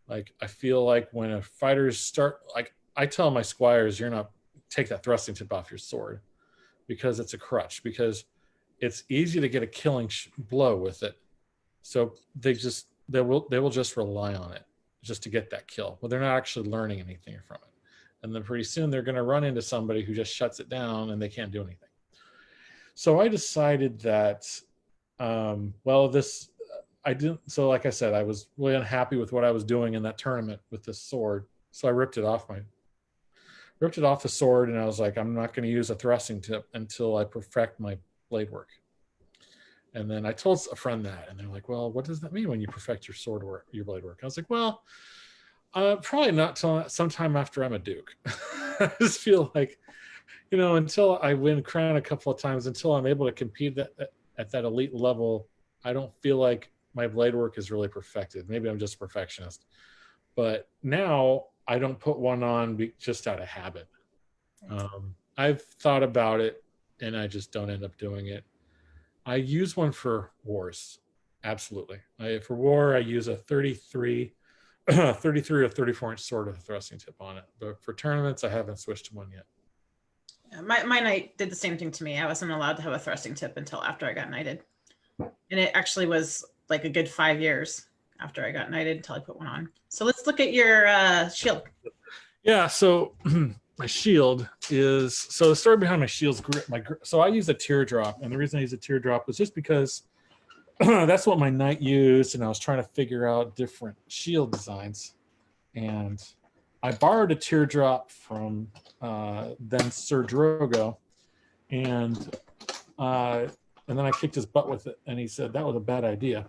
Like I feel like when a fighters start, like I tell my squires, you're not take that thrusting tip off your sword because it's a crutch, because it's easy to get a killing blow with it. So they will just rely on it just to get that kill. Well, they're not actually learning anything from it. And then pretty soon they're going to run into somebody who just shuts it down and they can't do anything. So I decided that, well, this I didn't. So like I said, I was really unhappy with what I was doing in that tournament with this sword. So I ripped it off the sword, and I was like, I'm not going to use a thrusting tip until I perfect my blade work. And then I told a friend that, and they're like, well, what does that mean when you perfect your sword work, your blade work? I was like, well, probably not till sometime after I'm a Duke. I just feel like, until I win crown a couple of times, until I'm able to compete at that elite level, I don't feel like my blade work is really perfected. Maybe I'm just a perfectionist. But now I don't put one on just out of habit. I've thought about it, and I just don't end up doing it. I use one for wars. Absolutely. For war, I use a 33 or 34-inch sword with a thrusting tip on it. But for tournaments, I haven't switched to one yet. Yeah, my knight did the same thing to me. I wasn't allowed to have a thrusting tip until after I got knighted. And it actually was like a good 5 years after I got knighted until I put one on. So let's look at your shield. Yeah, so my shield is, so the story behind my shield's grip. So I use a teardrop, and the reason I use a teardrop was just because that's what my knight used, and I was trying to figure out different shield designs. And I borrowed a teardrop from then Sir Drogo, and then I kicked his butt with it, and he said that was a bad idea.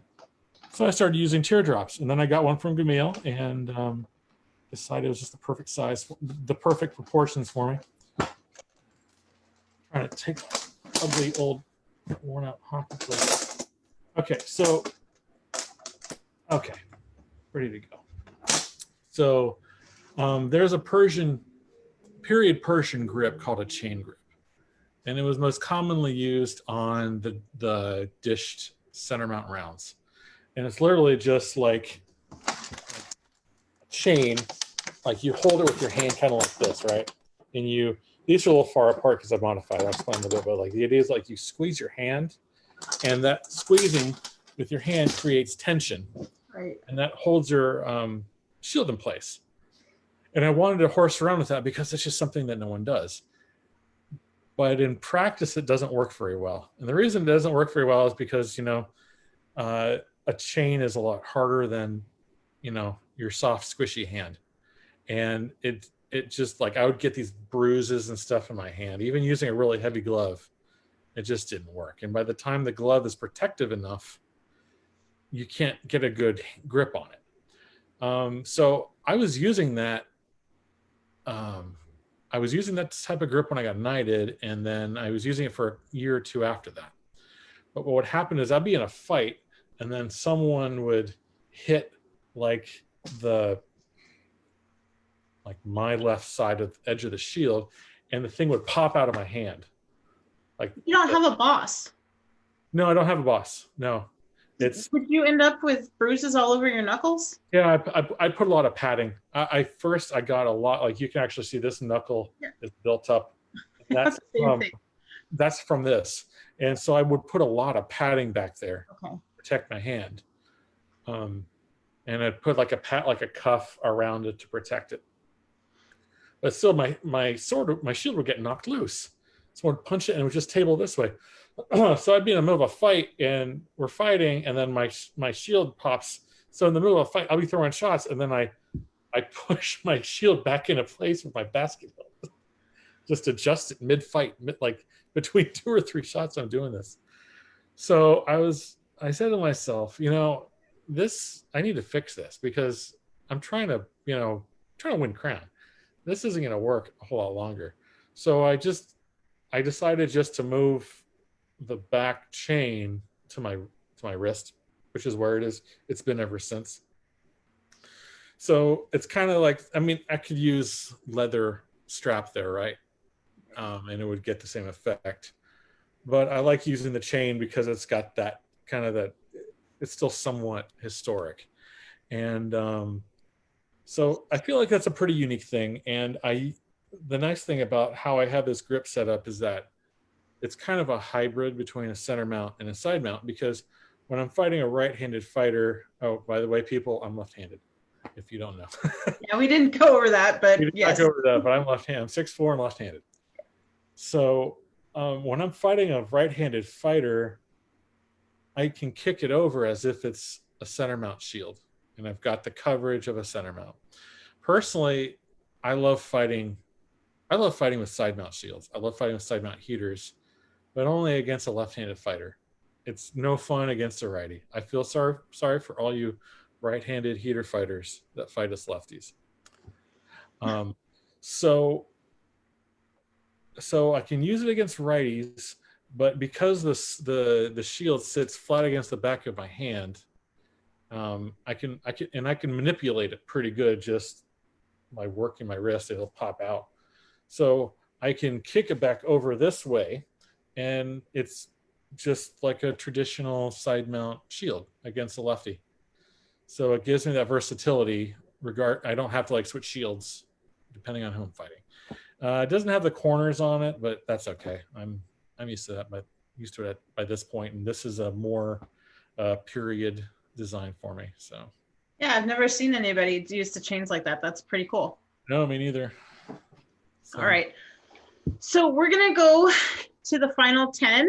So I started using teardrops, and then I got one from Gamil, and decided it was just the perfect size, the perfect proportions for me. Trying to take ugly old worn out hockey plate. Okay, so ready to go. So there's a period Persian grip called a chain grip, and it was most commonly used on the dished center mount rounds, and it's literally just like a chain. Like you hold it with your hand kind of like this, right? And these are a little far apart because I modified it. I'll explain a bit, but like the idea is like you squeeze your hand, and that squeezing with your hand creates tension, right? And that holds your shield in place. And I wanted to horse around with that because it's just something that no one does. But in practice, it doesn't work very well. And the reason it doesn't work very well is because, a chain is a lot harder than, your soft, squishy hand. And it just like, I would get these bruises and stuff in my hand, even using a really heavy glove. It just didn't work. And by the time the glove is protective enough, you can't get a good grip on it. So I was using that. I was using that type of grip when I got knighted, and then I was using it for a year or two after that. But what would happen is I'd be in a fight, and then someone would hit like my left side of the edge of the shield, and the thing would pop out of my hand. Like, you don't have a boss. No, I don't have a boss. No. Would you end up with bruises all over your knuckles? Yeah, I put a lot of padding. I got a lot, like you can actually see this knuckle is built up. That's from this. And so I would put a lot of padding back there to protect my hand. And I'd put like a cuff around it to protect it. But still my shield would get knocked loose. So I'd punch it and it would just table this way. So I'd be in the middle of a fight, and we're fighting, and then my shield pops. So in the middle of a fight, I'll be throwing shots, and then I push my shield back into place with my basketball. Just adjust it mid-fight, like between 2 or 3 shots. I'm doing this. So I said to myself, I need to fix this because I'm trying to win crown. This isn't going to work a whole lot longer. So I decided just to move the back chain to my wrist, which is where it is. It's been ever since. So it's kind of like, I could use leather strap there, right? And it would get the same effect. but I like using the chain because it's got that kind of that. It's still somewhat historic, and so I feel like that's a pretty unique thing. And the nice thing about how I have this grip set up is that it's kind of a hybrid between a center mount and a side mount, because when I'm fighting a right-handed fighter, oh, by the way, people, I'm left-handed, if you don't know. Yeah, we didn't go over that, We but did not yes. go over that, but I'm left-handed. I'm 6'4" and left-handed. So when I'm fighting a right-handed fighter, I can kick it over as if it's a center mount shield, and I've got the coverage of a center mount. Personally, I love fighting. I love fighting with side mount shields. I love fighting with side mount heaters, but only against a left-handed fighter. It's no fun against a righty. I feel sorry for all you right-handed heater fighters that fight us lefties. Um, so I can use it against righties, but because the shield sits flat against the back of my hand, I can manipulate it pretty good just by working my wrist. It'll pop out, so I can kick it back over this way, and it's just like a traditional side mount shield against a lefty. So it gives me that versatility. I don't have to like switch shields depending on who I'm fighting. It doesn't have the corners on it, but that's okay. I'm used to that, but used to it by this point, and this is a more period design for me. So Yeah, I've never seen anybody use the chains like that. That's pretty cool. no, me neither. So. All right. So we're going to go to the final 10.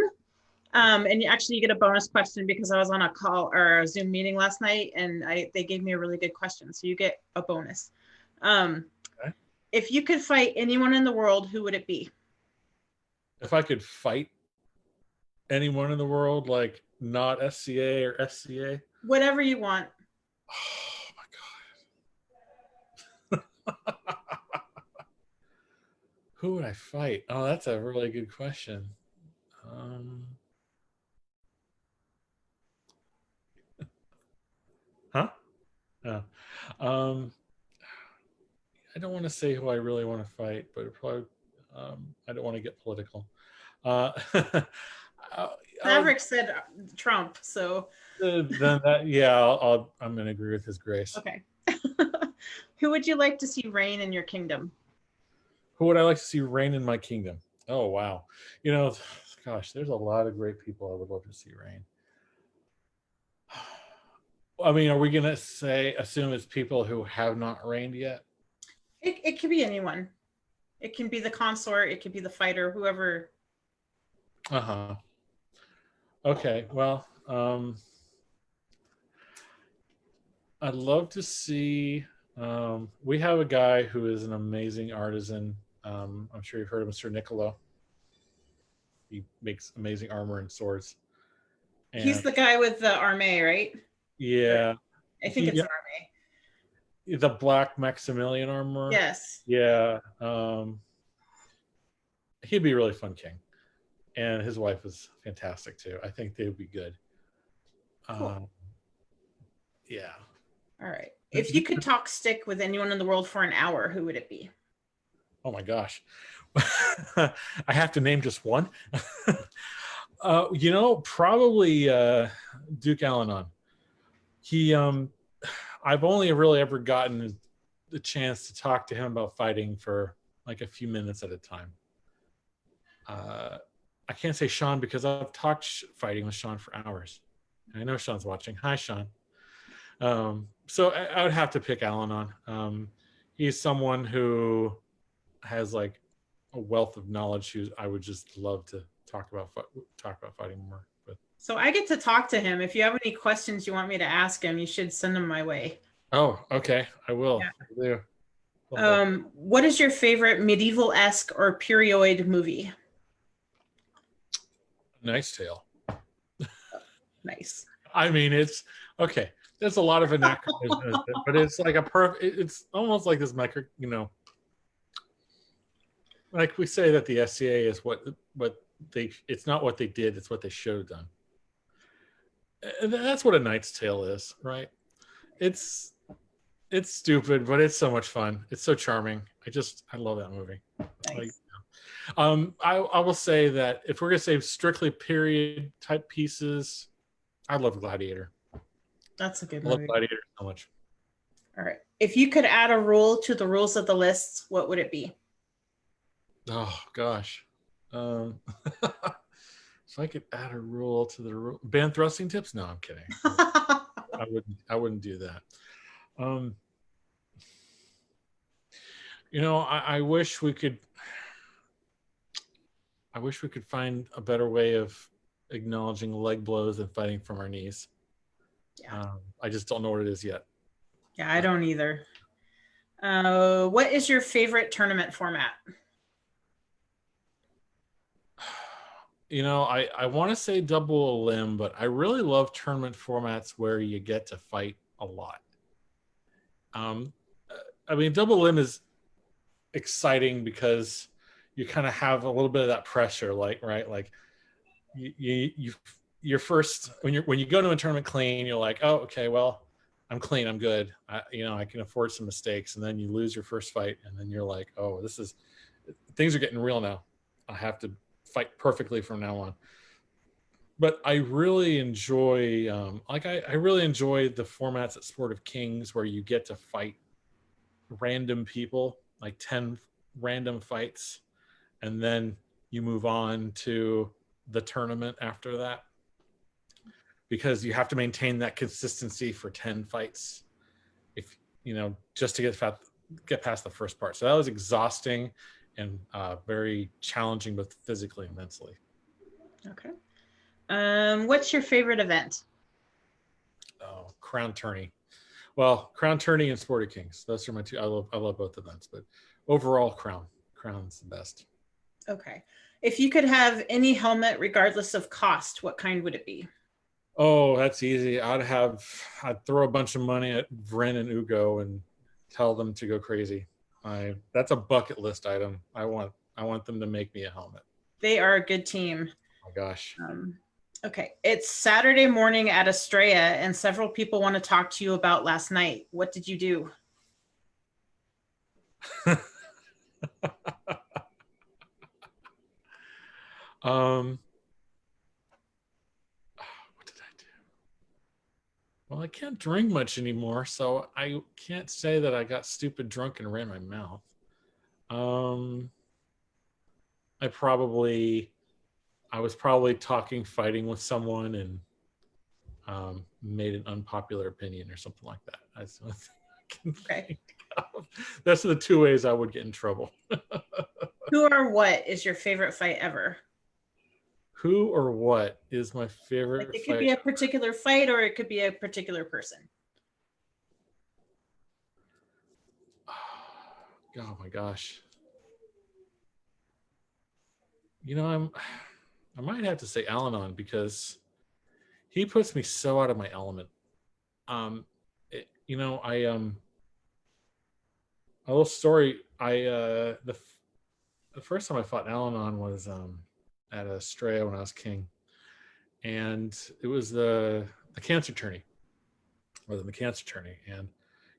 And actually, you get a bonus question because I was on a call or a Zoom meeting last night, and they gave me a really good question. So you get a bonus. Okay. If you could fight anyone in the world, who would it be? If I could fight anyone in the world, like not SCA or SCA? Whatever you want. Oh, my God. Who would I fight? Oh, that's a really good question. Huh? No. I don't want to say who I really want to fight, but probably I don't want to get political. Maverick said Trump, so then that, yeah, I'm going to agree with his grace. Okay. Who would you like to see reign in your kingdom? Who would I like to see reign in my kingdom? Oh, wow. Gosh, there's a lot of great people I would love to see reign. I mean, are we going to assume it's people who have not reigned yet? It could be anyone. It can be the consort. It could be the fighter, whoever. Uh-huh. Okay, well, I'd love to see, we have a guy who is an amazing artisan. I'm sure you've heard of Mr. Niccolo. He makes amazing armor and swords. And he's the guy with the armée, right? Yeah. I think it's an armée. The black Maximilian armor. Yes. Yeah. He'd be a really fun king. And his wife is fantastic too. I think they would be good. Cool. Yeah. All right. If you could talk stick with anyone in the world for an hour, who would it be? Oh my gosh. I have to name just one. Probably Duke Alanon. I've only really ever gotten the chance to talk to him about fighting for like a few minutes at a time. I can't say Sean because I've talked fighting with Sean for hours. I know Sean's watching. Hi, Sean. So I would have to pick Alanon. He's someone who has like a wealth of knowledge who I would just love to talk about fighting more with. So I get to talk to him. If you have any questions you want me to ask him, you should send them my way. Oh, okay. I will. Yeah. I do. What is your favorite medieval-esque or period movie? Knight's Tale. Nice. I mean, it's okay. There's a lot of anachronisms, but it's like it's almost like this like we say that the SCA is it's not what they did, it's what they should have done. And that's what a Knight's Tale is, right? It's stupid, but it's so much fun. It's so charming. I love that movie. Nice. I will say that if we're gonna say strictly period type pieces, I love Gladiator. That's a good I love movie. Gladiator so much. All right. If you could add a rule to the rules of the list, what would it be? Oh gosh. Um, if I could add a rule to the rule, ban thrusting tips. No, I'm kidding. I wouldn't. I wouldn't do that. Um, I wish we could. I wish we could find a better way of acknowledging leg blows and fighting from our knees. Yeah. I just don't know what it is yet. Yeah, I But don't either. What is your favorite tournament format? I want to say double a limb, but I really love tournament formats where you get to fight a lot. Um, I mean, double limb is exciting because you kind of have a little bit of that pressure, like right, like you're first when you go to a tournament clean, you're like, oh, okay, well, I'm clean, I'm good. I can afford some mistakes, and then you lose your first fight, and then you're like, oh, things are getting real now. I have to fight perfectly from now on. But I really enjoy, I really enjoy the formats at Sport of Kings where you get to fight random people, like 10 random fights, and then you move on to the tournament after that because you have to maintain that consistency for 10 fights if just to get past the first part. So that was exhausting and very challenging both physically and mentally. Okay. What's your favorite event? Oh, Crown Tourney. Well, Crown Tourney and Sport of Kings. Those are my two. I love both events, but overall, Crown's the best. Okay. If you could have any helmet, regardless of cost, what kind would it be? Oh, that's easy. I'd throw a bunch of money at Vren and Ugo and tell them to go crazy. That's a bucket list item. I want them to make me a helmet. They are a good team. Oh my gosh. Okay. It's Saturday morning at Estrella, and several people want to talk to you about last night. What did you do? um, what did I do? Well, I can't drink much anymore, so I can't say that I got stupid drunk and ran my mouth. Um, I probably I was probably fighting with someone, and made an unpopular opinion or something like that. That's what I can Okay. think of. That's the two ways I would get in trouble. Who or what is your favorite fight ever? Who or what is my Like favorite it could fight? be a particular fight or it could be a particular person. Oh my gosh. I might have to say Al-Anon because he puts me so out of my element. Um, a little story. The first time I fought Al-Anon was at Estrella when I was king, and it was the cancer tourney, or the cancer tourney, and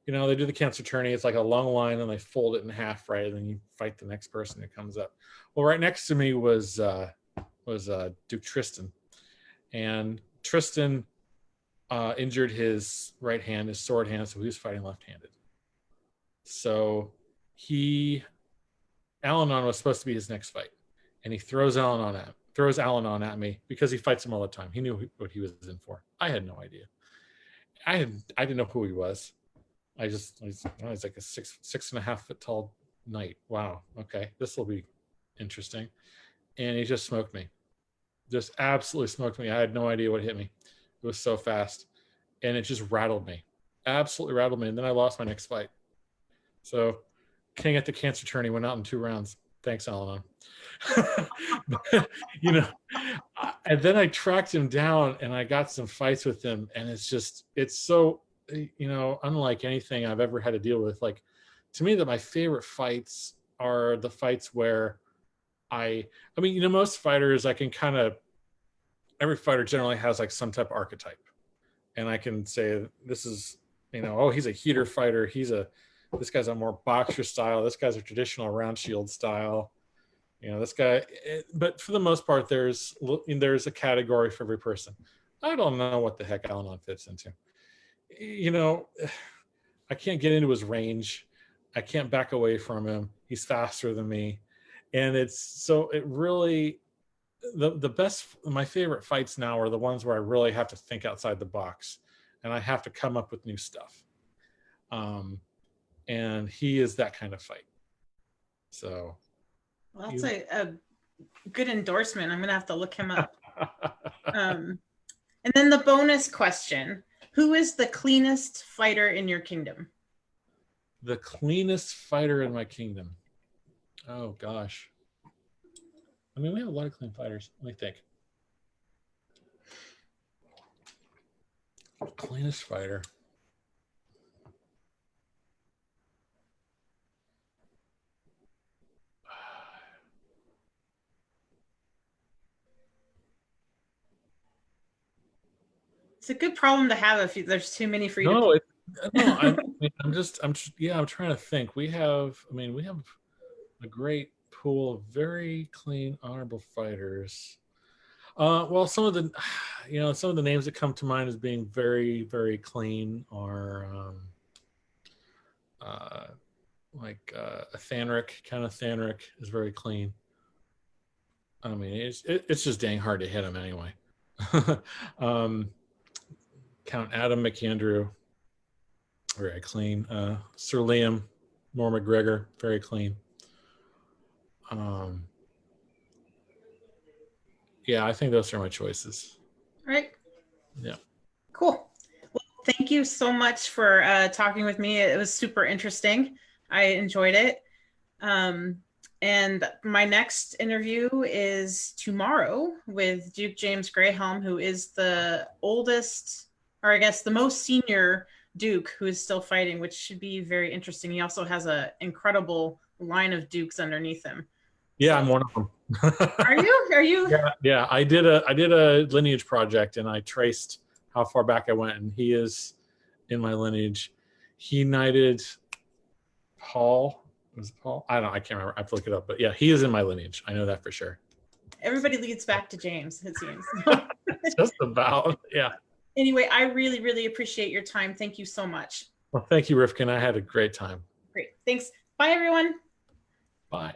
they do the cancer tourney. It's like a long line, and they fold it in half, right, and then you fight the next person who comes up. Well, right next to me was Duke Tristan, and Tristan injured his right hand, his sword hand, so he was fighting left-handed. So Al-Anon was supposed to be his next fight, and he throws Al-Anon at me because he fights him all the time. He knew what he was in for. I had no idea. I didn't know who he was. I was like a 6.5 foot tall knight. Wow. Okay, this will be interesting. And he just smoked me. Just absolutely smoked me. I had no idea what hit me. It was so fast, and it just rattled me. Absolutely rattled me. And then I lost my next fight. So King at the cancer tourney went out in 2 rounds. Thanks, Al-Anon. you know, and then I tracked him down and I got some fights with him, and it's so unlike anything I've ever had to deal with. Like, to me, that my favorite fights are the fights where I mean, most fighters, I can kind of, every fighter generally has like some type of archetype, and I can say this is, oh, he's a heater fighter, this guy's a more boxer style, this guy's a traditional round shield style, This guy. But for the most part, there's a category for every person. I don't know what the heck Al-Anon fits into. I can't get into his range. I can't back away from him. He's faster than me. And it really, the best, my favorite fights now are the ones where I really have to think outside the box and I have to come up with new stuff. And he is that kind of fight. So. Well, that's a good endorsement. I'm going to have to look him up. And then the bonus question, who is the cleanest fighter in your kingdom? The cleanest fighter in my kingdom. Oh, gosh. I mean, we have a lot of clean fighters. Let me think. Cleanest fighter. It's a good problem to have if there's too many for you to pick. No, I'm trying to think. We have a great pool of very clean, honorable fighters. Well, some of the names that come to mind as being very, very clean are a Thanric. Count of Thanric is very clean. I mean, it's just dang hard to hit him anyway. Count Adam McAndrew, very clean. Sir Liam, Moore McGregor, very clean. Yeah, I think those are my choices. All right. Yeah. Cool. Well, thank you so much for talking with me. It was super interesting. I enjoyed it. And my next interview is tomorrow with Duke James Graham, who is the oldest, or I guess the most senior Duke who is still fighting, which should be very interesting. He also has an incredible line of Dukes underneath him. Yeah, I'm one of them. Are you? Yeah. I did a lineage project and I traced how far back I went, and he is in my lineage. He knighted Paul. Was it Paul? I can't remember. I have to look it up. But yeah, he is in my lineage. I know that for sure. Everybody leads back to James, it seems. Just about. Yeah. Anyway, I really, really appreciate your time. Thank you so much. Well, thank you, Rifkin. I had a great time. Great. Thanks. Bye, everyone. Bye.